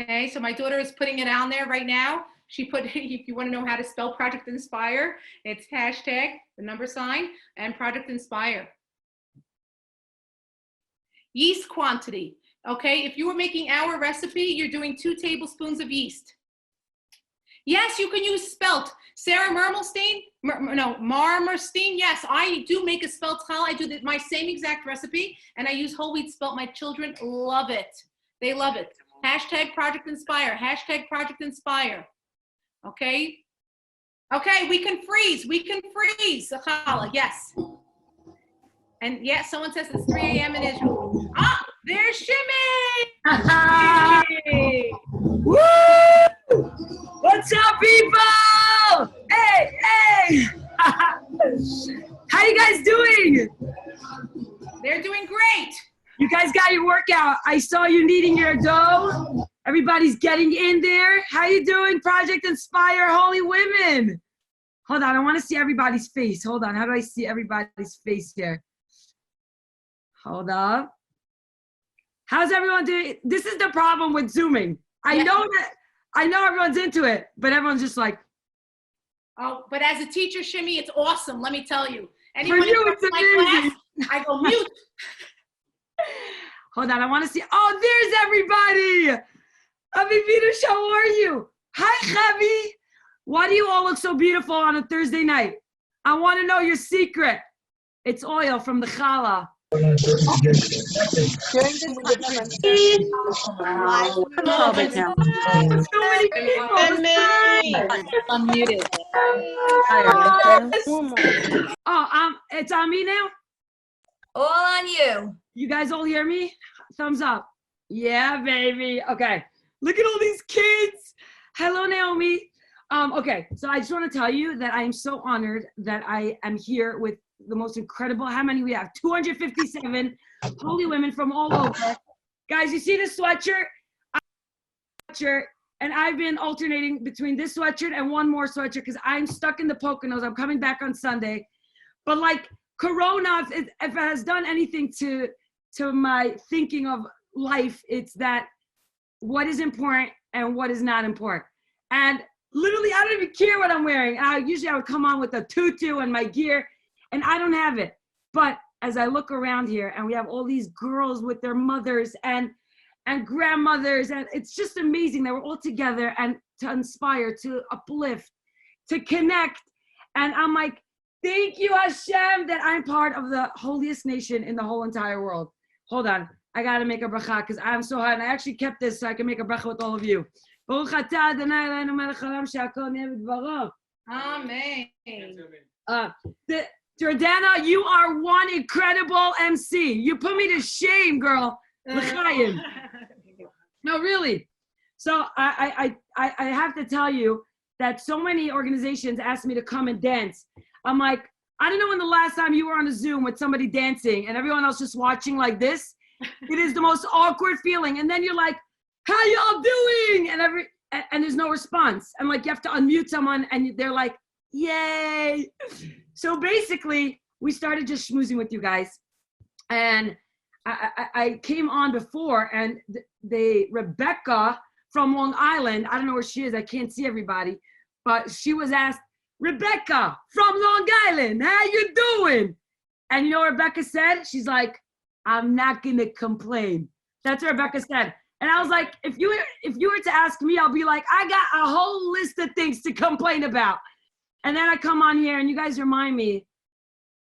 Okay, so my daughter is putting it on there right now. She put, if you want to know how to spell Project Inspire, it's hashtag, the number sign, and Project Inspire. Yeast quantity. Okay, if you were making our recipe, you're doing 2 tablespoons of yeast. Yes, you can use spelt. Sarah Marmerstein, yes, I do make a spelt challah. I do my same exact recipe, and I use whole wheat spelt. My children love it. They love it. Hashtag Project Inspire. Hashtag Project Inspire. Okay? Okay, we can freeze. We can freeze the challah, yes. And yes, someone says it's 3 a.m. in Israel. Ah, there's Shimmy! Woo! What's up, people? Hey, hey! How you guys doing? They're doing great. You guys got your workout. I saw you kneading your dough. Everybody's getting in there. How you doing, Project Inspire Holy Women? Hold on, I want to see everybody's face. Hold on, how do I see everybody's face here? Hold up. How's everyone doing? This is the problem with Zooming. I know everyone's into it, but everyone's just like. Oh, but as a teacher, Shimmy, it's awesome. Let me tell you. For you, it's amazing. I go mute. Hold on, I want to see. Oh, there's everybody. Avi Vidush, how are you? Hi, Chavi. Why do you all look so beautiful on a Thursday night? I want to know your secret. It's oil from the challah. So many people. Unmuted. Oh, it's on me now? All on you. You guys all hear me? Thumbs up. Yeah, baby. Okay. Look at all these kids. Hello, Naomi. Okay, so I just want to tell you that I am so honored that I am here with the most incredible, how many we have? 257 holy women from all over. Guys, you see this sweatshirt? And I've been alternating between this sweatshirt and one more sweatshirt because I'm stuck in the Poconos. I'm coming back on Sunday. But like Corona, if it has done anything to my thinking of life, it's that what is important and what is not important. And literally, I don't even care what I'm wearing. Usually I would come on with a tutu and my gear, and I don't have it. But as I look around here, and we have all these girls with their mothers and grandmothers, and it's just amazing that we're all together and to inspire, to uplift, to connect. And I'm like, thank you, Hashem, that I'm part of the holiest nation in the whole entire world. Hold on, I gotta make a bracha because I'm so hot, and I actually kept this so I can make a bracha with all of you. Amen. Jordana, you are one incredible MC. You put me to shame, girl. L'chaim. No, really. So I have to tell you that so many organizations asked me to come and dance. I'm like, I don't know when the last time you were on a Zoom with somebody dancing and everyone else just watching like this. It is the most awkward feeling. And then you're like, how y'all doing? And there's no response. And like you have to unmute someone and they're like, yay. So basically, we started just schmoozing with you guys. And I came on before, and Rebecca from Long Island, I don't know where she is, I can't see everybody, but she was asked, Rebecca from Long Island, how you doing? And you know what Rebecca said? She's like, I'm not gonna complain. That's what Rebecca said. And I was like, if you were to ask me, I'll be like, I got a whole list of things to complain about. And then I come on here and you guys remind me,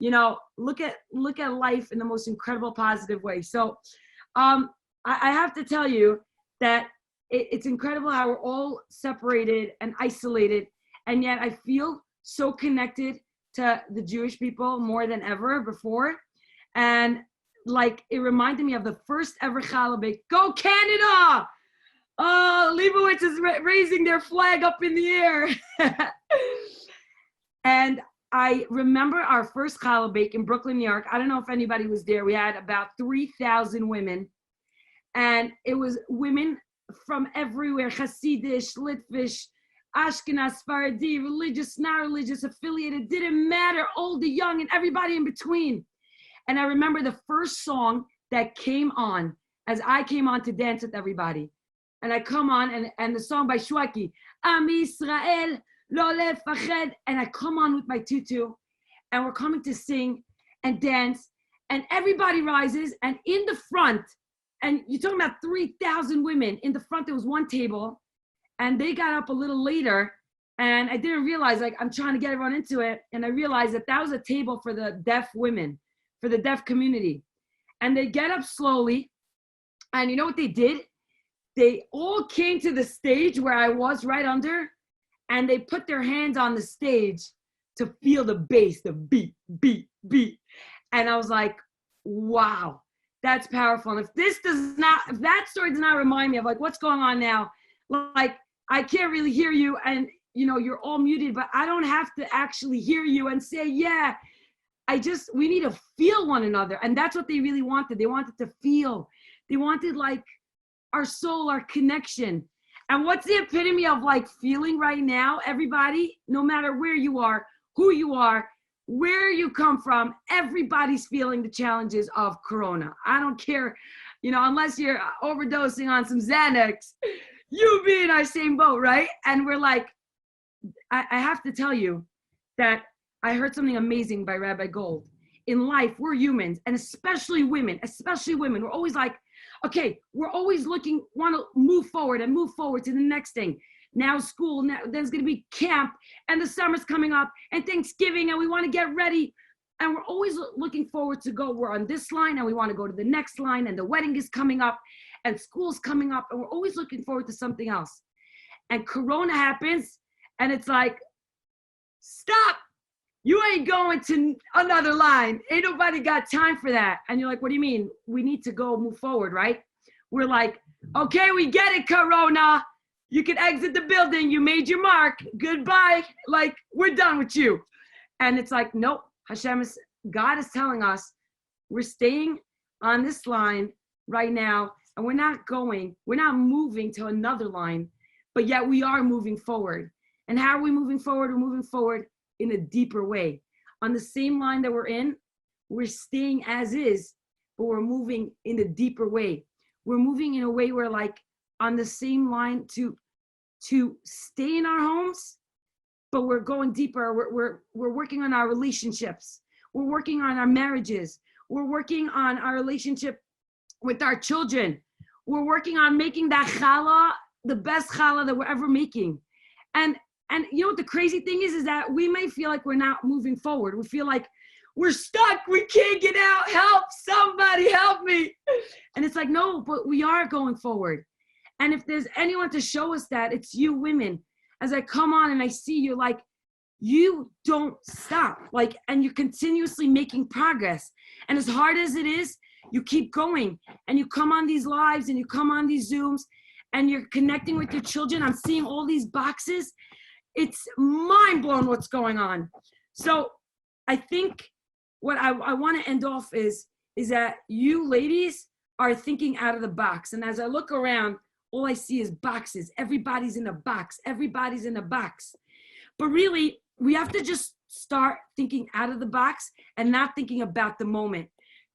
you know, look at life in the most incredible positive way. So I have to tell you that it's incredible how we're all separated and isolated. And yet I feel so connected to the Jewish people more than ever before. And like, it reminded me of the first ever challah bake. Go Canada! Oh, Leibowitz is raising their flag up in the air. And I remember our first challah bake in Brooklyn, New York. I don't know if anybody was there. We had about 3,000 women. And it was women from everywhere, Hasidish, Litvish, Ashkenaz, Sephardi, religious, not religious, affiliated, didn't matter, old to young, and everybody in between. And I remember the first song that came on as I came on to dance with everybody. And I come on, and the song by Shweki, Am Yisrael, Lo Lefached, and I come on with my tutu, and we're coming to sing and dance, and everybody rises, and in the front, and you're talking about 3,000 women, in the front there was one table, and they got up a little later, and I didn't realize, like, I'm trying to get everyone into it, and I realized that that was a table for the deaf women, for the deaf community. And they get up slowly, and you know what they did? They all came to the stage where I was right under, and they put their hands on the stage to feel the bass, the beat, beat, beat. And I was like, wow, that's powerful. And if that story does not remind me of like what's going on now, like I can't really hear you and you know, you're all muted, but I don't have to actually hear you and say, yeah, we need to feel one another. And that's what they really wanted. They wanted to feel. They wanted like our soul, our connection. And what's the epitome of like feeling right now? Everybody, no matter where you are, who you are, where you come from, everybody's feeling the challenges of Corona. I don't care, you know, unless you're overdosing on some Xanax, you be in our same boat, right? And we're like, I have to tell you that I heard something amazing by Rabbi Gold. In life, we're humans, and especially women. We're always like, okay, we're always want to move forward to the next thing. Now school, now there's going to be camp, and the summer's coming up, and Thanksgiving, and we want to get ready. And we're always looking forward to we're on this line, and we want to go to the next line, and the wedding is coming up, and school's coming up, and we're always looking forward to something else. And Corona happens, and it's like, stop. You ain't going to another line. Ain't nobody got time for that. And you're like, what do you mean? We need to go move forward, right? We're like, okay, we get it, Corona. You can exit the building. You made your mark. Goodbye. Like, we're done with you. And it's like, nope. God is telling us we're staying on this line right now, and we're not moving to another line, but yet we are moving forward. And how are we moving forward? We're moving forward in a deeper way. On the same line that we're in, we're staying as is, but we're moving in a deeper way. We're moving in a way where like on the same line to stay in our homes, but we're going deeper. We're working on our relationships. We're working on our marriages. We're working on our relationship with our children. We're working on making that challah the best challah that we're ever making. And you know what the crazy thing is that we may feel like we're not moving forward. We feel like we're stuck. We can't get out. Help, somebody help me. And it's like, no, but we are going forward. And if there's anyone to show us that, it's you women. As I come on and I see you, like, you don't stop. Like, and you're continuously making progress. And as hard as it is, you keep going. And you come on these lives and you come on these Zooms and you're connecting with your children. I'm seeing all these boxes. It's mind blowing what's going on. So I think what I want to end off is that you ladies are thinking out of the box. And as I look around, all I see is boxes. Everybody's in a box. Everybody's in a box. But really, we have to just start thinking out of the box and not thinking about the moment.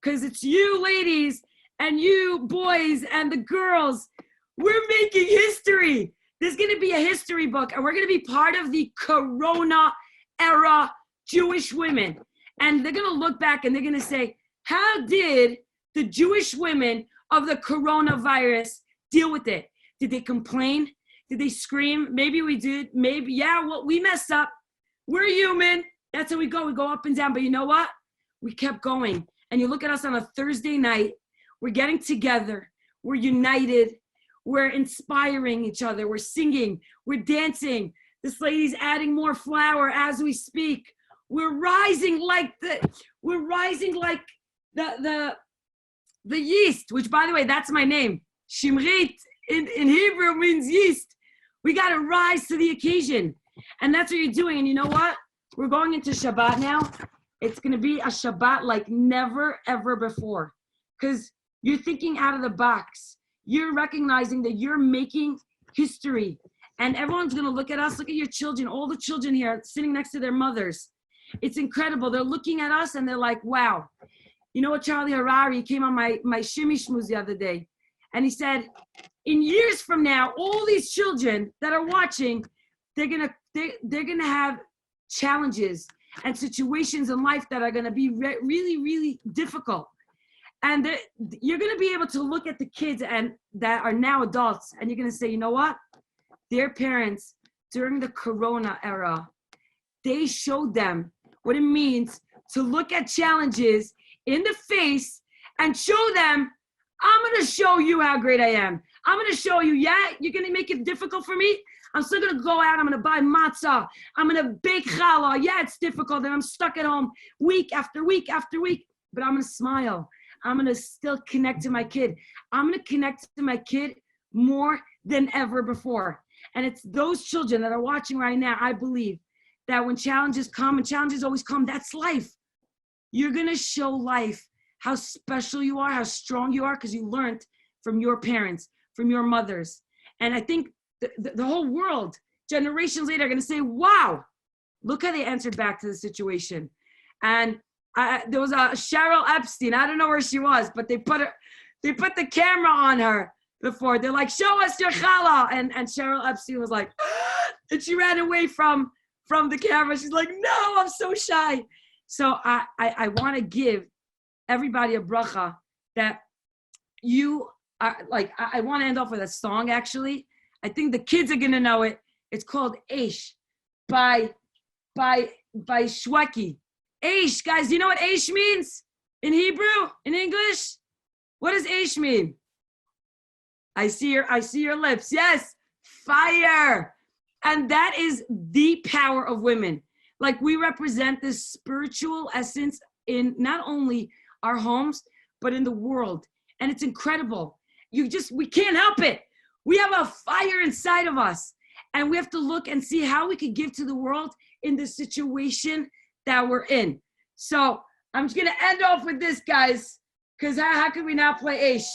Because it's you ladies and you boys and the girls. We're making history. There's going to be a history book, and we're going to be part of the Corona era Jewish women. And they're going to look back and they're going to say, how did the Jewish women of the coronavirus deal with it? Did they complain? Did they scream? Maybe we did. Maybe, yeah, well, we messed up. We're human. That's how we go. We go up and down. But you know what? We kept going. And you look at us on a Thursday night. We're getting together. We're united. We're inspiring each other. We're singing. We're dancing. This lady's adding more flour as we speak. We're rising like the yeast, which, by the way, that's my name. Shimrit in Hebrew means yeast. We got to rise to the occasion. And that's what you're doing. And you know what? We're going into Shabbat now. It's going to be a Shabbat like never, ever before. Because you're thinking out of the box. You're recognizing that you're making history. And everyone's gonna look at us. Look at your children, all the children here sitting next to their mothers. It's incredible. They're looking at us and they're like, wow. You know what, Charlie Harari came on my shimmy shmooze the other day, and he said, in years from now, all these children that are watching, they're gonna have challenges and situations in life that are gonna be really, really difficult. And you're gonna be able to look at the kids and that are now adults, and you're gonna say, you know what? Their parents during the Corona era, they showed them what it means to look at challenges in the face and show them, I'm gonna show you how great I am. I'm gonna show you, yeah, you're gonna make it difficult for me. I'm still gonna go out, I'm gonna buy matzah. I'm gonna bake challah. Yeah, it's difficult and I'm stuck at home week after week after week, but I'm gonna smile. I'm gonna still connect to my kid. I'm gonna connect to my kid more than ever before. And it's those children that are watching right now, I believe, that when challenges come, and challenges always come, that's life. You're gonna show life how special you are, how strong you are, because you learned from your parents, from your mothers. And I think the whole world, generations later, are gonna say, wow, look how they answered back to the situation. And there was a Cheryl Epstein, I don't know where she was, but they put the camera on her before. They're like, show us your challah. And Cheryl Epstein was like, and she ran away from the camera. She's like, no, I'm so shy. So I want to give everybody a bracha that you are like, I want to end off with a song, actually. I think the kids are going to know it. It's called Eish by Shweki. Eish, guys, do you know what Eish means in Hebrew, in English? What does Eish mean? I see your lips. Yes, fire. And that is the power of women. Like, we represent this spiritual essence in not only our homes, but in the world. And it's incredible. We can't help it. We have a fire inside of us. And we have to look and see how we could give to the world in the situation that we're in. So I'm just gonna end off with this, guys, because how could we not play Eish?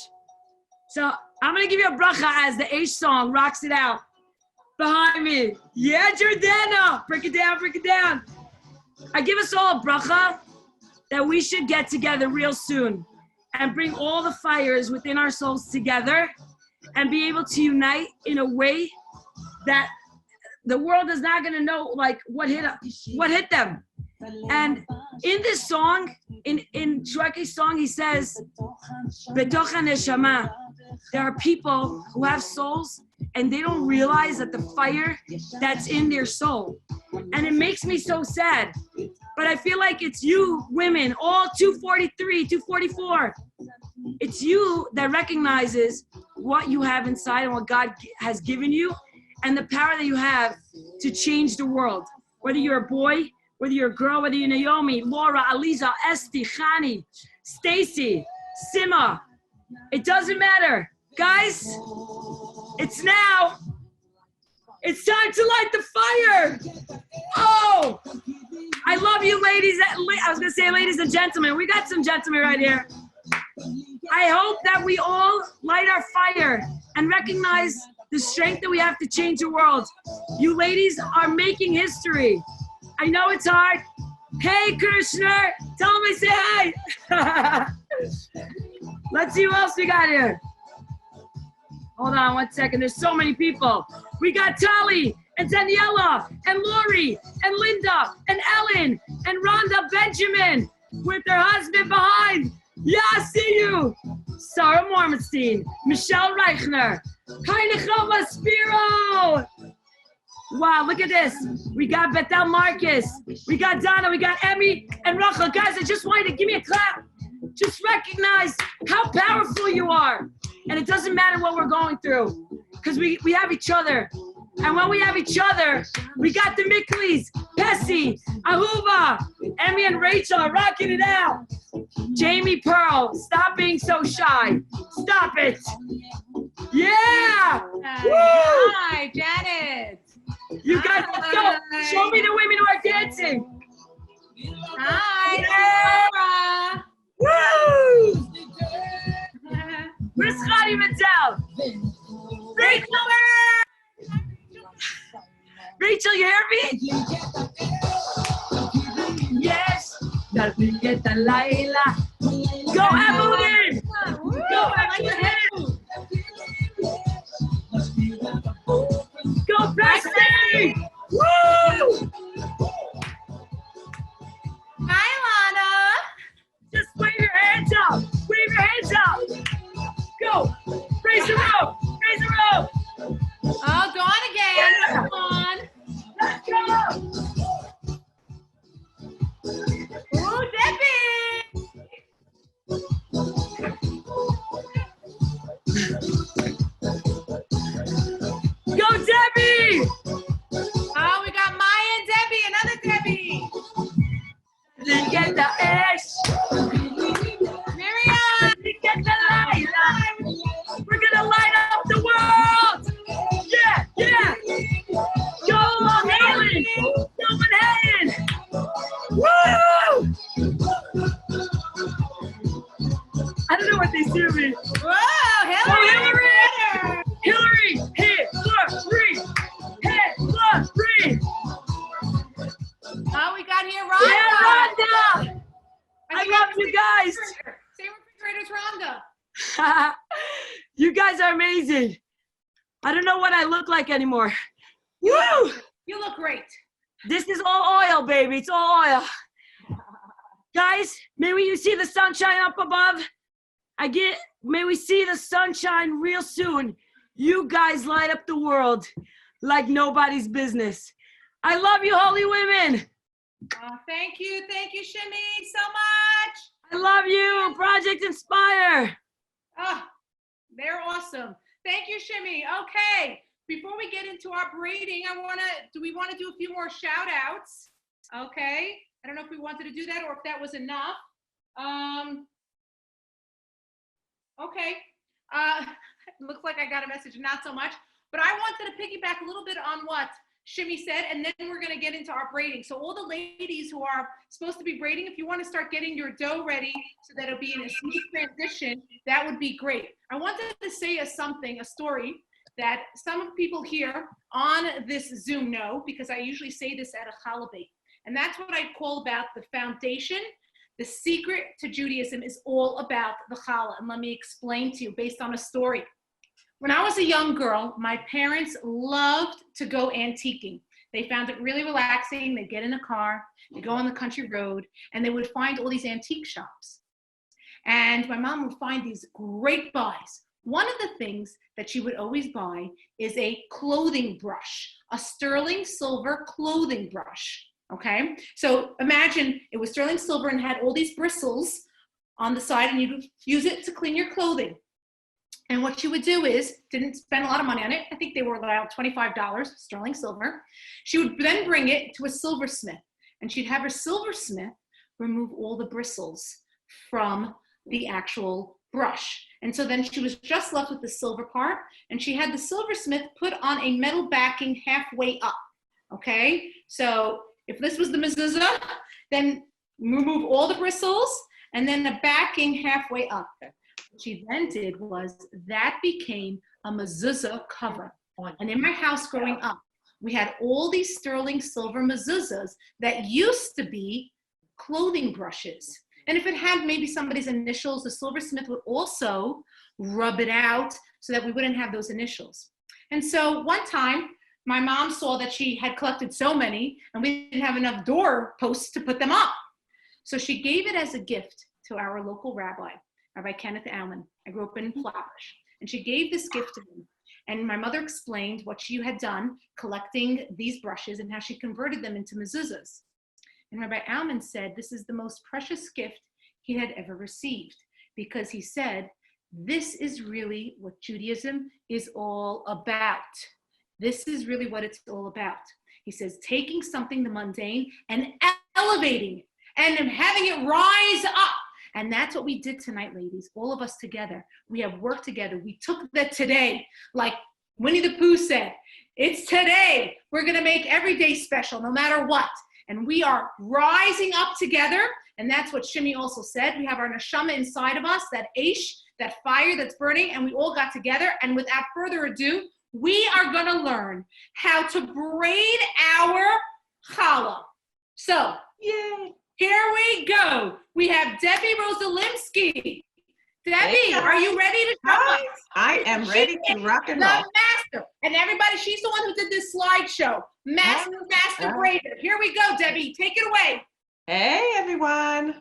So I'm gonna give you a bracha as the Eish song rocks it out behind me. Yeah, Jordana, break it down, break it down. I give us all a bracha that we should get together real soon and bring all the fires within our souls together and be able to unite in a way that the world is not gonna know like what hit them. And in this song, in Shweki's song, he says, Betocha neshama, there are people who have souls and they don't realize that the fire that's in their soul. And it makes me so sad. But I feel like it's you women, all 243, 244. It's you that recognizes what you have inside and what God has given you and the power that you have to change the world. Whether you're a boy, whether you're a girl, whether you're Naomi, Laura, Aliza, Esti, Khani, Stacy, Sima, it doesn't matter. Guys, it's now. It's time to light the fire. Oh, I love you ladies. I was gonna say ladies and gentlemen. We got some gentlemen right here. I hope that we all light our fire and recognize the strength that we have to change the world. You ladies are making history. I know it's hard. Hey, Kirshner, tell him I say hi. Let's see who else we got here. Hold on 1 second. There's so many people. We got Tali and Daniela and Lori and Linda and Ellen and Rhonda Benjamin with their husband behind. Yeah, I see you. Sarah Mormenstein, Michelle Reichner, Kainechova Spiro. Wow, look at this. We got Bethel Marcus. We got Donna. We got Emmy and Rachel. Guys, I just wanted to give me a clap. Just recognize how powerful you are. And it doesn't matter what we're going through because we have each other. And when we have each other, we got the Mickleys, Pessy, Ahuva, Emmy and Rachel are rocking it out. Jamie Pearl, stop being so shy. Stop it. Yeah. Hi, Janet. You guys, let's go. Show me the women who are dancing. Hi, yeah. Woo! Where's Khani Mattel? Great color! Darbieta Laila. Go Evelyn! Go Evelyn! Go Presley! Woo! Hi, Lana. Just wave your hands up. Wave your hands up. Go. Raise the rope. Raise the rope. Oh, go on again. Come on. Let's go. Ooh, Debbie. Go, Debbie. Oh, we got Maya and Debbie. Another Debbie. Let's get the ash. Miriam. Let's get the light. We're gonna light up the world. Yeah, yeah. Go, Helen. Go, Manhattan. Woo! I don't know what they do to me. Whoa, Hillary. Oh, Hillary. Hillary, Hillary. Hillary. Oh, we got here Rhonda. Yeah, Rhonda. I love you guys. Say refrigerators, Rhonda. You guys are amazing. I don't know what I look like anymore. Woo! You look great. This is all oil, baby. It's all oil. Guys, may we see the sunshine up above? May we see the sunshine real soon. You guys light up the world like nobody's business. I love you, holy women. Thank you, Shimmy, so much. I love you, Project Inspire. Oh, they're awesome. Thank you, Shimmy. Okay, before we get into our braiding, do we want to do a few more shout outs? Okay, I don't know if we wanted to do that or if that was enough. Okay, looks like I got a message, not so much, but I wanted to piggyback a little bit on what Shimmy said, and then we're going to get into our braiding. So all the ladies who are supposed to be braiding, if you want to start getting your dough ready so that it'll be in a smooth transition, that would be great. I wanted to say a story that some people here on this Zoom know, because I usually say this at a challah bake, and that's what I call about the foundation. The secret to Judaism is all about the challah, and let me explain to you based on a story. When I was a young girl, my parents loved to go antiquing. They found it really relaxing. They'd get in a car, they'd go on the country road, and they would find all these antique shops. And my mom would find these great buys. One of the things that she would always buy is a clothing brush, a sterling silver clothing brush, okay? So imagine it was sterling silver and had all these bristles on the side, and you'd use it to clean your clothing. And what she would do is, didn't spend a lot of money on it. I think they were around $25, sterling silver. She would then bring it to a silversmith, and she'd have her silversmith remove all the bristles from the actual brush. And so then she was just left with the silver part, and she had the silversmith put on a metal backing halfway up, okay? So if this was the mezuzah, then remove all the bristles, and then the backing halfway up. What she then did was that became a mezuzah cover. And in my house growing up, we had all these sterling silver mezuzahs that used to be clothing brushes. And if it had maybe somebody's initials, the silversmith would also rub it out so that we wouldn't have those initials. And so one time, my mom saw that she had collected so many and we didn't have enough door posts to put them up. So she gave it as a gift to our local rabbi, Rabbi Kenneth Alman. I grew up in Flatbush. And she gave this gift to him. And my mother explained what she had done collecting these brushes and how she converted them into mezuzahs. And Rabbi Alman said this is the most precious gift he had ever received, because he said, this is really what Judaism is all about. This is really what it's all about. He says, taking something the mundane and elevating it and having it rise up. And that's what we did tonight, ladies, all of us together. We have worked together. We took that today, like Winnie the Pooh said, it's today. We're going to make every day special, no matter what. And we are rising up together. And that's what Shimmy also said. We have our neshama inside of us, that aish, that fire that's burning, and we all got together. And without further ado, we are going to learn how to braid our challah. So, yay! Here we go. We have Debbie Rosalimsky. Debbie, are you ready to show us? I am ready to rock and the roll. master. And everybody, she's the one who did this slideshow. Master braider. Here we go, Debbie. Take it away. Hey, everyone.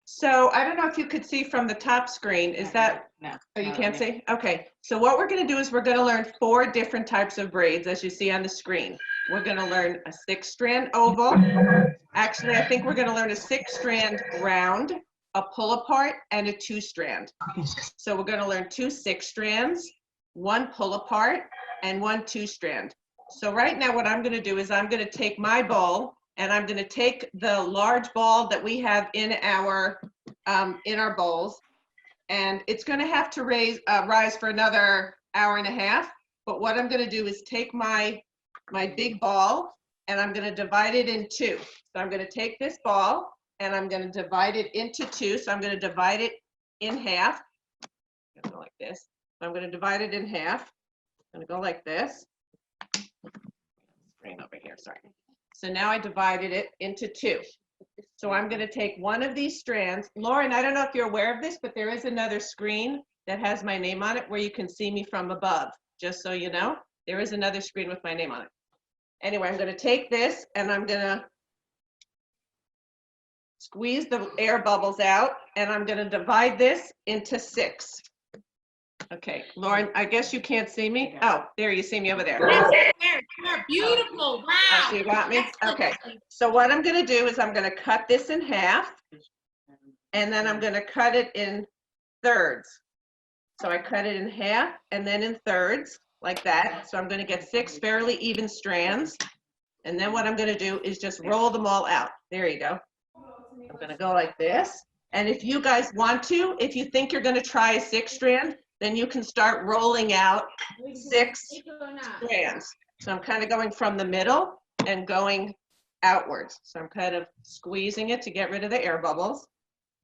So I don't know if you could see from the top screen. Is that, oh, you can't see? Okay. So what we're going to do is we're going to learn 4 different types of braids, as you see on the screen. We're going to learn a 6-strand oval. Actually, I think we're going to learn a 6-strand round, a pull apart, and a 2-strand. So we're going to learn 2 6-strands, 1 pull apart, and 1 2-strand. So right now what I'm going to do is I'm going to take my ball, and I'm going to take the large ball that we have in our bowls, and it's going to have to rise for another hour and a half. But what I'm going to do is take my big ball, and I'm going to divide it in 2. So I'm going to take this ball, and I'm going to divide it into 2. So I'm going to divide it in half. I'm going to go like this. So I'm going to divide it in half. I'm going to go like this. Screen over here, sorry. So now I divided it into 2. So I'm going to take one of these strands. Lauren, I don't know if you're aware of this, but there is another screen that has my name on it where you can see me from above. Just so you know, there is another screen with my name on it. Anyway, I'm going to take this and I'm going to squeeze the air bubbles out, and I'm going to divide this into 6. Okay, Lauren, I guess you can't see me. Oh, there, you see me over there. You're beautiful. Wow. Oh, so you got me? Okay. So what I'm going to do is I'm going to cut this in half, and then I'm going to cut it in thirds. So I cut it in half and then in thirds like that. So I'm going to get 6 fairly even strands. And then what I'm going to do is just roll them all out. There you go. I'm going to go like this. And if you guys want to, if you think you're going to try a 6-strand, then you can start rolling out 6 strands. So I'm kind of going from the middle and going outwards. So I'm kind of squeezing it to get rid of the air bubbles.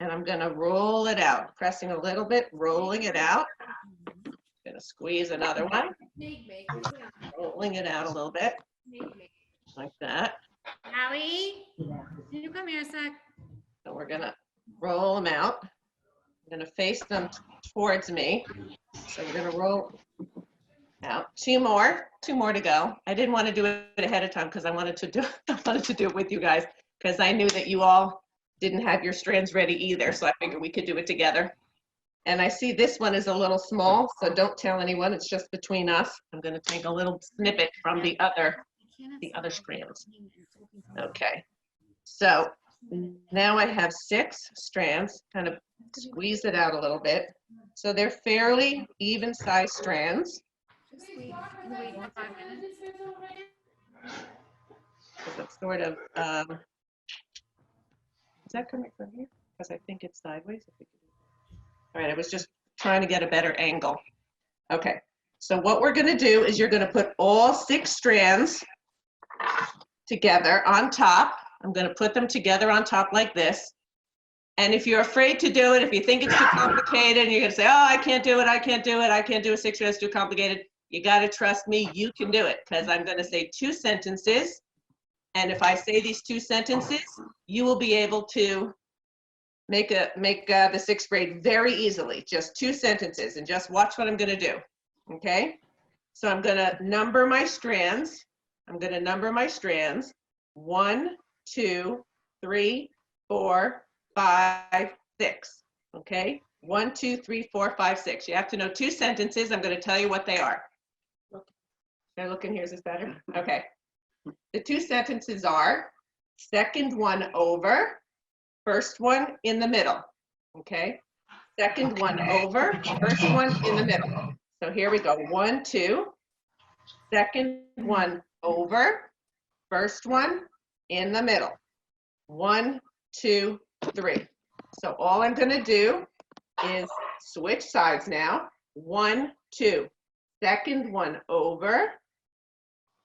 And I'm going to roll it out, pressing a little bit, rolling it out. I'm going to squeeze another one, rolling it out a little bit, like that. Allie, can you come here a sec? So we're going to roll them out. I'm going to face them towards me. So we're going to roll out. 2 more to go. I didn't want to do it ahead of time because I wanted to do it with you guys, because I knew that you all didn't have your strands ready either. So I figured we could do it together. And I see this one is a little small, so don't tell anyone. It's just between us. I'm going to take a little snippet from the other strands. Okay. So now I have 6 strands, kind of squeeze it out a little bit. So they're fairly even sized strands. Wait 5 minutes. So it's sort of, is that coming from here? Because I think it's sideways. All right, I was just trying to get a better angle. Okay, so what we're gonna do is you're gonna put all 6 strands together on top. I'm gonna put them together on top like this. And if you're afraid to do it, if you think it's too complicated, and you're gonna say, oh, I can't do it, I can't do it, I can't do a 6 strand, it's too complicated, you gotta trust me, you can do it, because I'm gonna say 2 sentences. And if I say these 2 sentences, you will be able to make the 6th grade very easily. Just 2 sentences, and just watch what I'm going to do. Okay? So I'm going to number my strands. 1, 2, 3, 4, 5, 6. Okay? 1, 2, 3, 4, 5, 6. You have to know 2 sentences. I'm going to tell you what they are. Can I look in here? Is this better? Okay. The 2 sentences are: second one over, first one in the middle. Okay? Second one over, first one in the middle. So here we go. 1, 2. Second one over, first one in the middle. 1, 2, 3. So all I'm going to do is switch sides now. 1, 2. Second one over,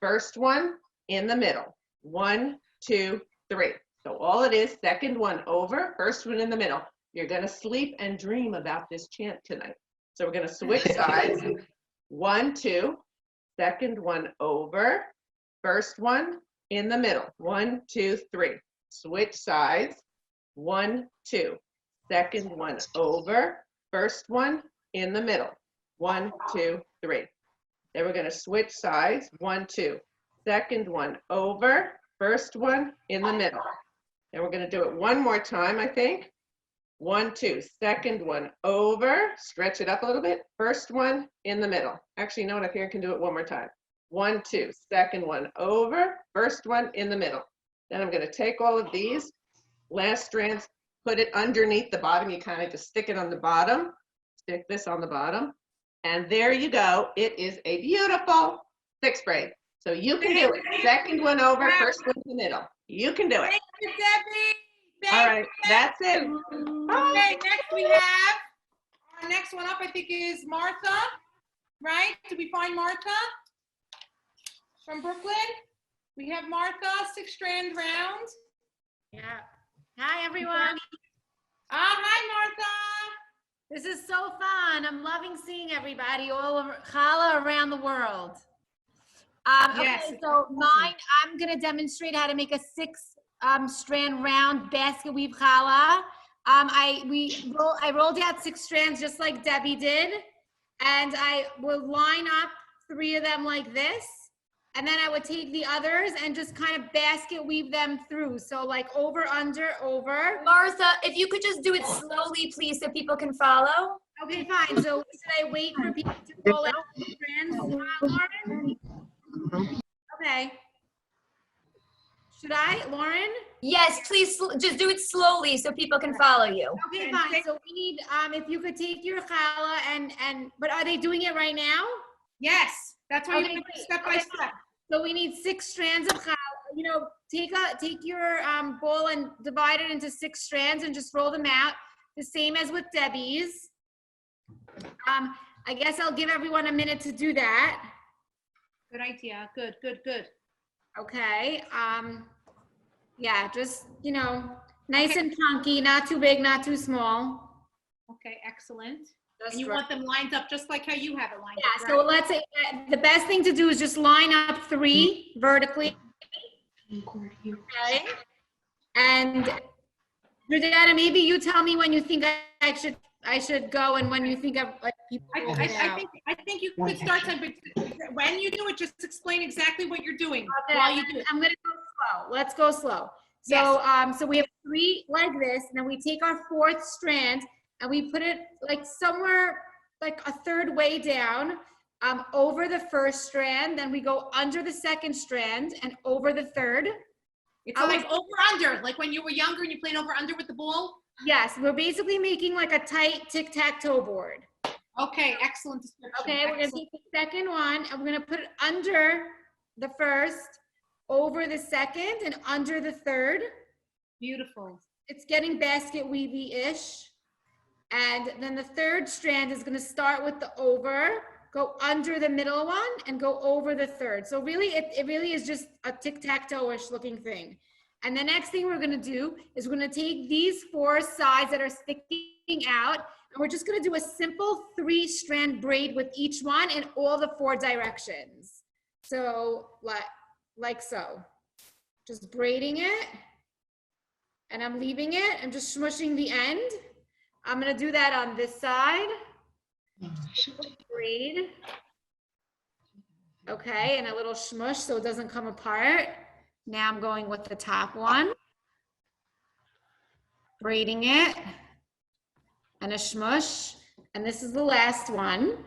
first one in the middle. 1, 2, 3. So all it is, second one over, first one in the middle. You're going to sleep and dream about this chant tonight. So we're going to switch sides. 1, 2. Second one over, first one in the middle. 1, 2, 3. Switch sides. 1, 2. Second one over, first one in the middle. 1, 2, 3. Then we're going to switch sides. 1, 2. Second one over, first one in the middle. And we're going to do it one more time, I think. 1, 2. Second one over, stretch it up a little bit. First one in the middle. Actually, you know what? I think I can do it one more time. 1, 2. Second one over, first one in the middle. Then I'm going to take all of these last strands, put it underneath the bottom. You kind of just stick it on the bottom. Stick this on the bottom. And there you go. It is a beautiful 6th braid. So you can do it. Second one over, first one in the middle. You can do it. Thank you, Debbie. All right, that's it. Okay, next we have, our next one up, I think, is Martha, right? Did we find Martha from Brooklyn? We have Martha, 6-strand round. Yeah. Hi, everyone. Hi, Martha. This is so fun. I'm loving seeing everybody all over Challah around the world. Yes. Okay, so mine, I'm going to demonstrate how to make a 6-strand round basket weave challah. I rolled out 6 strands just like Debbie did, and I will line up 3 of them like this, and then I would take the others and just kind of basket weave them through. So like over, under, over. Martha, if you could just do it slowly, please, so people can follow. Okay, fine. So should I wait for people to roll out the strands, Lauren? Okay. Should I, Lauren? Yes, please, just do it slowly so people can follow you. Okay, fine. So we need, if you could take your challah but are they doing it right now? Yes, that's why you Okay, do great. step by step. So we need 6 strands of challah. You know, take your bowl and divide it into 6 strands and just roll them out, the same as with Debbie's. I guess I'll give everyone a minute to do that. Good idea. Good, good, good. Okay. Yeah, just, you know, nice and chunky, not too big, not too small. Okay, excellent. Just And you right. want them lined up just like how you have it lined Yeah, up, so right? let's say the best thing to do is just line up 3 vertically. Okay. And Jordana, maybe you tell me when you think I should go and when you think of like people. I think you could start time, but when you do it, just explain exactly what you're doing Okay, while you do it. I'm gonna go slow. Let's go slow. So so we have 3 like this, and then we take our 4th strand and we put it like somewhere like a 3rd way down over the 1st strand. Then we go under the 2nd strand and over the 3rd. It's like over under, like when you were younger and you played over under with the ball. Yes, we're basically making like a tight tic-tac-toe board. Okay, excellent description. Okay, we're gonna take the 2nd one and we're gonna put it under the 1st, over the 2nd, and under the 3rd. Beautiful. It's getting basket weavy-ish. And then the 3rd strand is gonna start with the over, go under the middle one, and go over the 3rd. So really, it really is just a tic-tac-toe-ish looking thing. And the next thing we're gonna do is we're gonna take these 4 sides that are sticking out, and we're just gonna do a simple 3-strand braid with each one in all the 4 directions. So like so. Just braiding it, and I'm leaving it. I'm just smushing the end. I'm gonna do that on this side. Braid. Okay, and a little smush so it doesn't come apart. Now I'm going with the top one. Braiding it. And a smush. And this is the last one.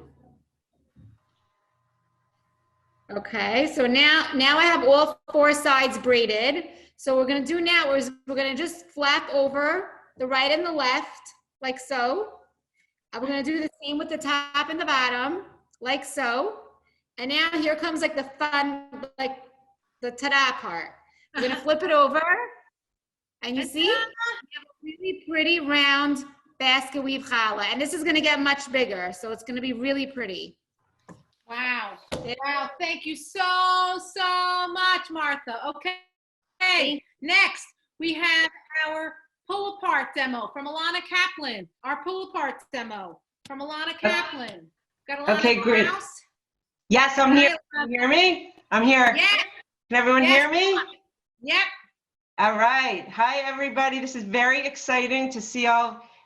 Okay, so now I have all 4 sides braided. So what we're gonna do now is we're gonna just flap over the right and the left, like so. And we're gonna do the same with the top and the bottom, like so. And now here comes like the fun, like the ta-da part. We're gonna flip it over. And you see, we have a really pretty round basket weave challah. And this is gonna get much bigger, so it's gonna be really pretty. Wow. Wow. Thank you so much, Martha. Okay. Next, we have our pull apart demo from Alana Kaplan. Our pull apart demo from Alana Kaplan. Got Alana Okay, in the great. house? Yes, I'm here. Can you hear me? I'm here. Yes. Can everyone Yes. hear me? Yep. All right. Hi, everybody. This is very exciting to see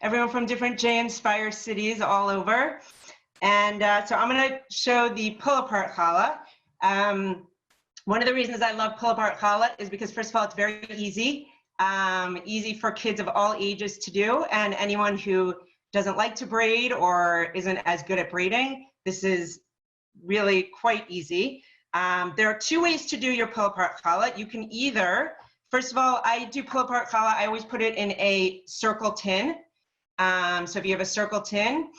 everyone from different J-inspired cities all over. And so I'm going to show the pull-apart challah. One of the reasons I love pull-apart challah is because, first of all, it's very easy. Easy for kids of all ages to do. And anyone who doesn't like to braid or isn't as good at braiding, this is really quite easy. There are two ways to do your pull-apart challah. You can either, first of all, I do pull-apart challah. I always put it in a circle tin. So if you have a circle tin,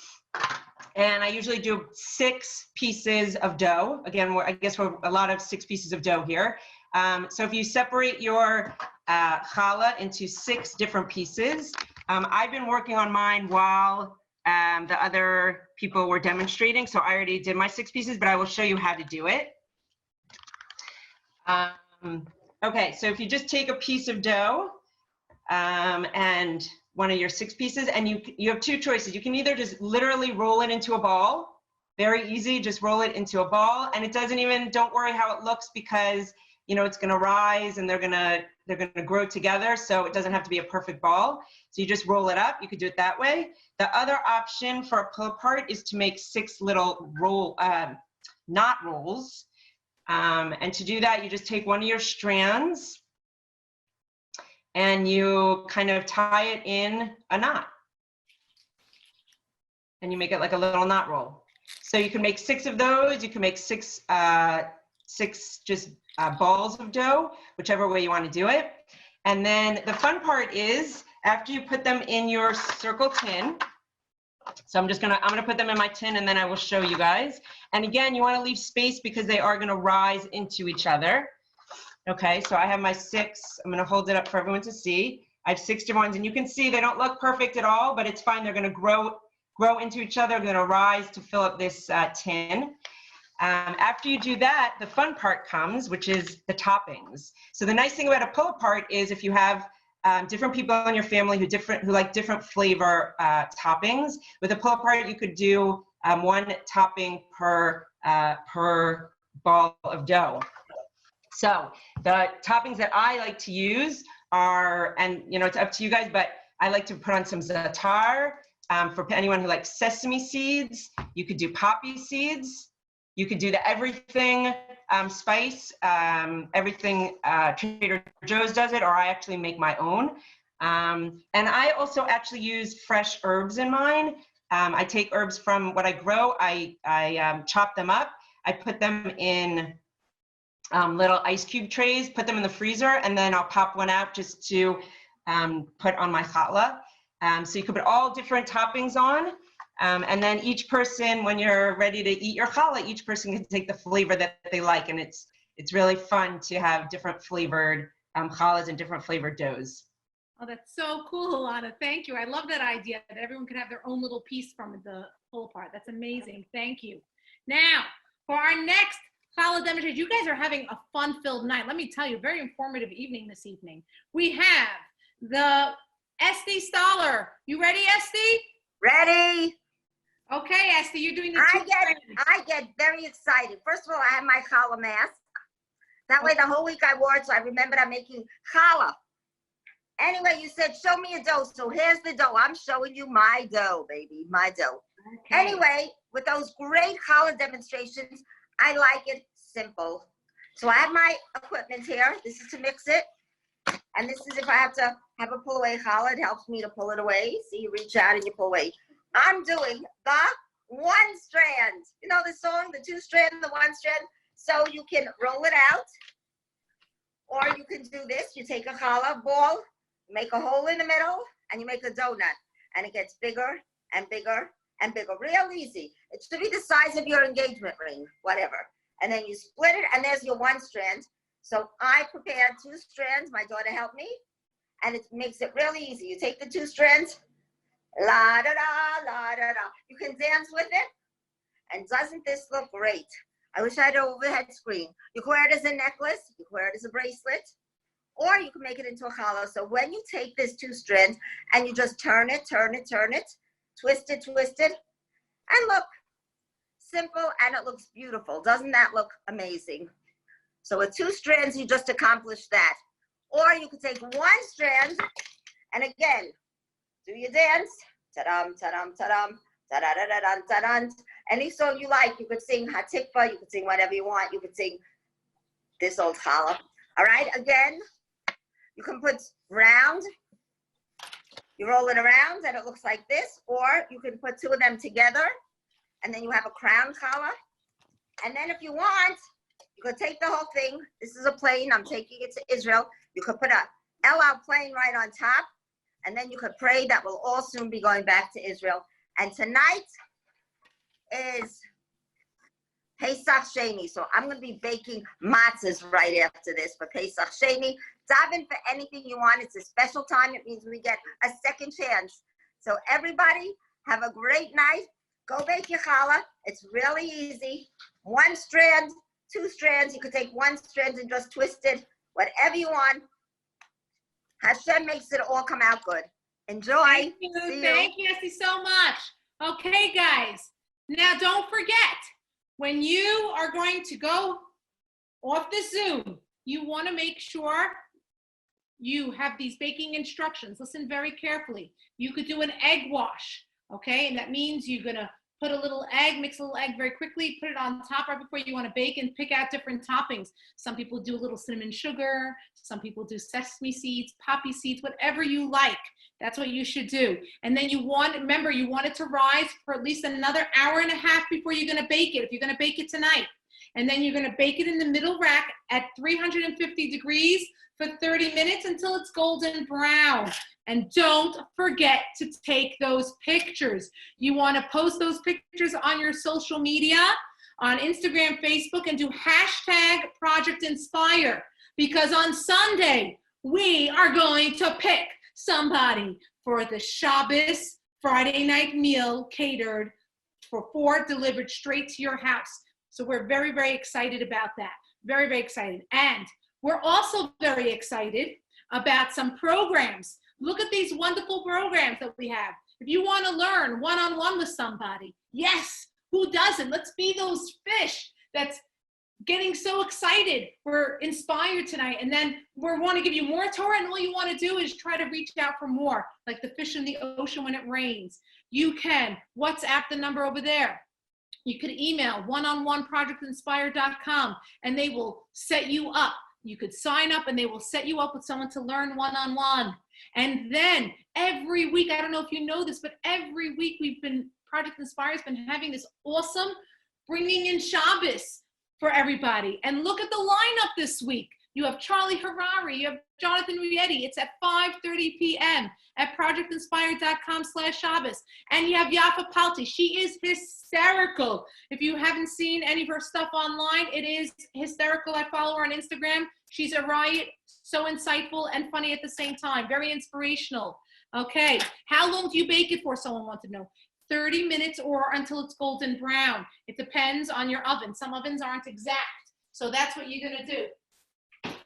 and I usually do 6 pieces of dough. Again, I guess we're a lot of 6 pieces of dough here. So if you separate your challah into 6 different pieces, I've been working on mine while the other people were demonstrating. So I already did my 6 pieces, but I will show you how to do it. Okay, so if you just take a piece of dough and one of your 6 pieces, and you have 2 choices. You can either just literally roll it into a ball, very easy, just roll it into a ball, and it doesn't even, don't worry how it looks because, you know, it's gonna rise and they're gonna grow together, so it doesn't have to be a perfect ball. So you just roll it up, you could do it that way. The other option for a pull-apart is to make 6 little knot rolls. And to do that, you just take one of your strands and you kind of tie it in a knot. And you make it like a little knot roll. So you can make 6 of those. You can make 6 just balls of dough, whichever way you want to do it. And then the fun part is after you put them in your circle tin, so I'm gonna put them in my tin and then I will show you guys. And again, you want to leave space because they are gonna rise into each other. Okay, so I have my 6. I'm gonna hold it up for everyone to see. I have 6 different ones, and you can see they don't look perfect at all, but it's fine. They're gonna grow into each other. They're gonna rise to fill up this tin. After you do that, the fun part comes, which is the toppings. So the nice thing about a pull-apart is if you have different people in your family who like different flavor toppings, with a pull-apart you could do 1 topping per ball of dough. So the toppings that I like to use are, and you know, it's up to you guys, but I like to put on some za'atar. For anyone who likes sesame seeds, you could do poppy seeds. You could do the everything spice, everything Trader Joe's does it, or I actually make my own. And I also actually use fresh herbs in mine. I take herbs from what I grow, I chop them up, I put them in little ice cube trays, put them in the freezer, and then I'll pop one out just to put on my challah. So you could put all different toppings on. And then each person, when you're ready to eat your challah, each person can take the flavor that they like. And it's really fun to have different flavored challahs and different flavored doughs. Oh, that's so cool, Alana. Thank you. I love that idea that everyone can have their own little piece from the pull-apart. That's amazing. Thank you. Now, for our next challah demonstration, you guys are having a fun-filled night. Let me tell you, very informative evening this evening. We have the Esty Stoller. You ready, Esty? Ready. Okay, Esty, you're doing the I get very excited. First of all, I have my challah mask. That way the whole week I wore it, so I remembered I'm making challah. Anyway, you said, show me a dough. So here's the dough. I'm showing you my dough, baby, my dough. Okay. Anyway, with those great challah demonstrations, I like it simple. So I have my equipment here. This is to mix it. And this is if I have to have a pull away challah, it helps me to pull it away. See, you reach out and you pull away. I'm doing the 1 strand. You know the song, the 2 strand, the 1 strand? So you can roll it out, or you can do this. You take a challah ball, make a hole in the middle, and you make a donut. And it gets bigger and bigger and bigger. Real easy. It should be the size of your engagement ring, whatever. And then you split it, and there's your 1 strand. So I prepared 2 strands. My daughter helped me, and it makes it really easy. You take the 2 strands, la da da, la da da. You can dance with it. And doesn't this look great? I wish I had an overhead screen. You can wear it as a necklace, you can wear it as a bracelet, or you can make it into a challah. So when you take this 2 strands and you just turn it, twist it, and look, simple, and it looks beautiful. Doesn't that look amazing? So with 2 strands, you just accomplished that. Or you could take one strand, and again, do your dance. Ta-dum, ta-dum, ta-dum, ta-da-da-da-dum, ta-dum. Any song you like, you could sing Hatikva, you could sing whatever you want, you could sing this old challah. All right, again, you can put round, you roll it around and it looks like this, or you can put two of them together and then you have a crown challah. And then if you want, you could take the whole thing. This is a plane, I'm taking it to Israel. You could put a El Al plane right on top, and then you could pray that we'll all soon be going back to Israel. And tonight is Pesach Sheni, so I'm going to be baking matzahs right after this for Pesach Sheni. Daven for anything you want. It's a special time. It means we get a second chance. So everybody, have a great night. Go bake your challah. It's really easy. One strand, two strands. You could take one strand and just twist it. Whatever you want. Hashem makes it all come out good. Enjoy. Thank you. Thank you, Esty, so much. Okay, guys. Now, don't forget, when you are going to go off the Zoom, you want to make sure you have these baking instructions. Listen very carefully. You could do an egg wash, okay? And that means you're going to put a little egg, mix a little egg very quickly, put it on top right before you want to bake, and pick out different toppings. Some people do a little cinnamon sugar. Some people do sesame seeds, poppy seeds, whatever you like. That's what you should do. And then remember, you want it to rise for at least another hour and a half before you're going to bake it, if you're going to bake it tonight. And then you're going to bake it in the middle rack at 350 degrees for 30 minutes until it's golden brown. And don't forget to take those pictures. You want to post those pictures on your social media, on Instagram, Facebook, and do hashtag Project Inspire. Because on Sunday, we are going to pick somebody for the Shabbos Friday night meal catered for 4 delivered straight to your house. So we're very, very excited about that. Very, very excited. And we're also very excited about some programs. Look at these wonderful programs that we have. If you want to learn one-on-one with somebody, yes, who doesn't? Let's be those fish that's getting so excited. We're inspired tonight. And then we want to give you more Torah, and all you want to do is try to reach out for more, like the fish in the ocean when it rains. You can WhatsApp the number over there. You could email one-on-one@projectinspire.com, and they will set you up. You could sign up and they will set you up with someone to learn one-on-one. And then every week, I don't know if you know this, but every week Project Inspire has been having this awesome bringing in Shabbos for everybody. And look at the lineup this week. You have Charlie Harari, you have Jonathan Rietti. It's at 5:30 p.m. at projectinspire.com/Shabbos. And you have Yafa Palti. She is hysterical. If you haven't seen any of her stuff online, it is hysterical. I follow her on Instagram. She's a riot, so insightful and funny at the same time. Very inspirational. Okay, how long do you bake it for? Someone wants to know. 30 minutes or until it's golden brown. It depends on your oven. Some ovens aren't exact. So that's what you're gonna do.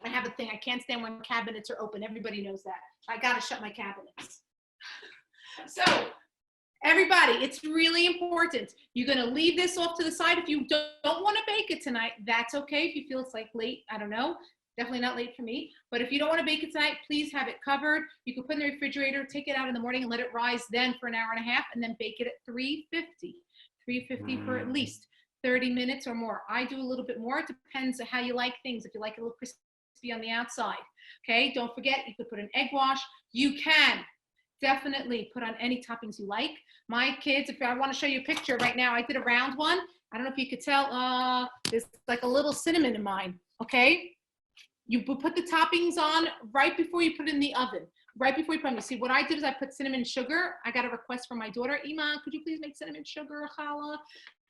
I have a thing, I can't stand when cabinets are open. Everybody knows that. I gotta shut my cabinets. So everybody, it's really important. You're gonna leave this off to the side. If you don't wanna bake it tonight, that's okay. If you feel it's like late, I don't know. Definitely not late for me. But if you don't wanna bake it tonight, please have it covered. You can put it in the refrigerator, take it out in the morning and let it rise then for an hour and a half, and then bake it at 350. 350 for at least 30 minutes or more. I do a little bit more. It depends on how you like things. If you like it a little crispy on the outside. Okay, don't forget, you could put an egg wash. You can definitely put on any toppings you like. My kids, if I want to show you a picture right now, I did a round one. I don't know if you could tell, there's like a little cinnamon in mine, okay? You put the toppings on right before you put it in the oven. Right before you put them. You see, what I did is I put cinnamon sugar. I got a request from my daughter, Ima, could you please make cinnamon sugar challah?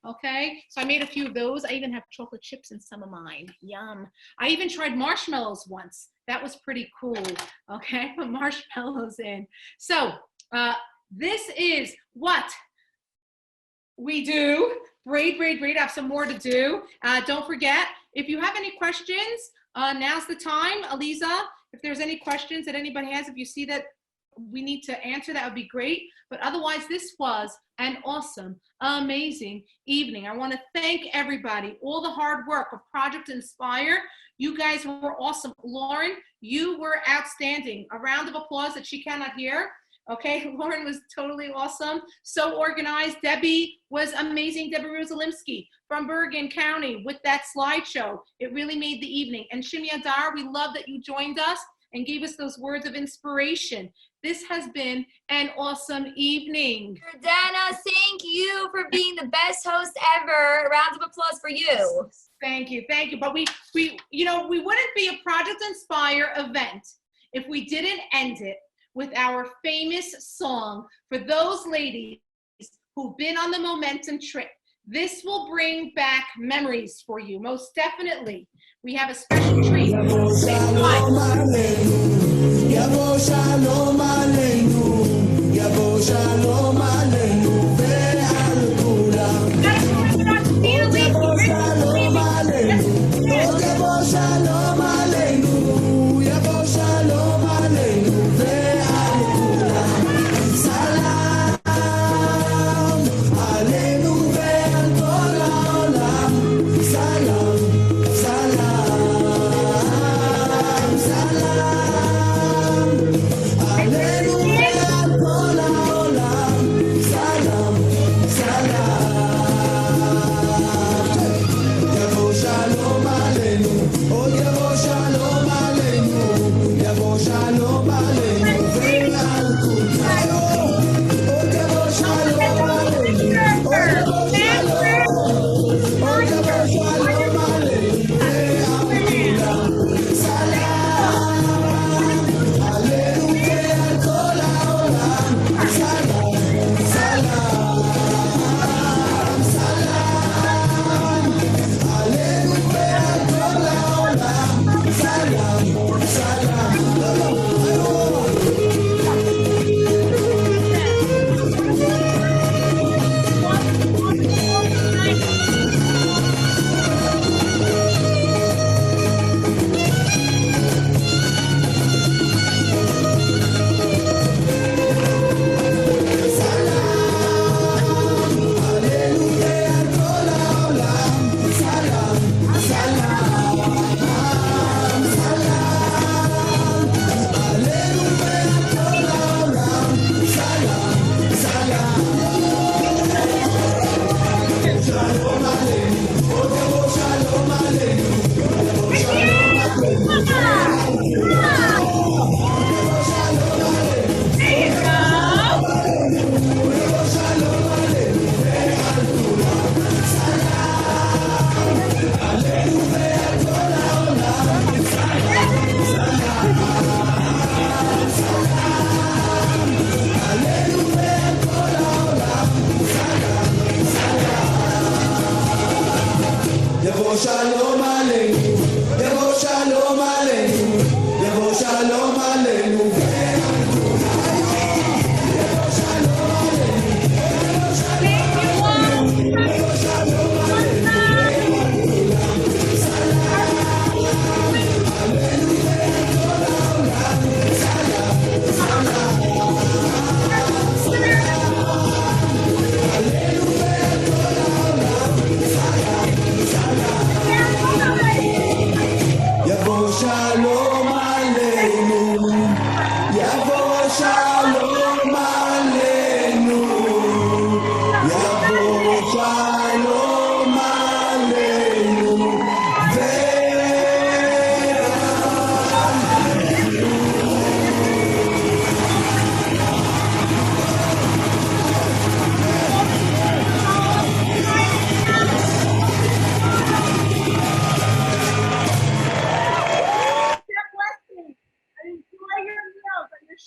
Okay, so I made a few of those. I even have chocolate chips in some of mine. Yum. I even tried marshmallows once. That was pretty cool. Okay, put marshmallows in. So this is what we do. Braid. I have some more to do. Don't forget, if you have any questions, now's the time. Aliza, if there's any questions that anybody has, if you see that we need to answer, that would be great. But otherwise, this was an awesome, amazing evening. I want to thank everybody, all the hard work of Project Inspire. You guys were awesome. Lauren, you were outstanding. A round of applause that she cannot hear. Okay, Lauren was totally awesome. So organized. Debbie was amazing. Debbie Rosalimsky from Bergen County with that slideshow. It really made the evening. And Shimi Adar, we love that you joined us and gave us those words of inspiration. This has been an awesome evening. Jordana, thank you for being the best host ever. Rounds of applause for you. Thank you, thank you. But we wouldn't be a Project Inspire event if we didn't end it with our famous song for those ladies who've been on the Momentum trip. This will bring back memories for you, most definitely. We have a special treat.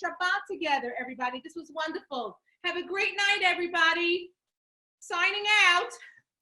Shabbat together, everybody. This was wonderful. Have a great night, everybody. Signing out.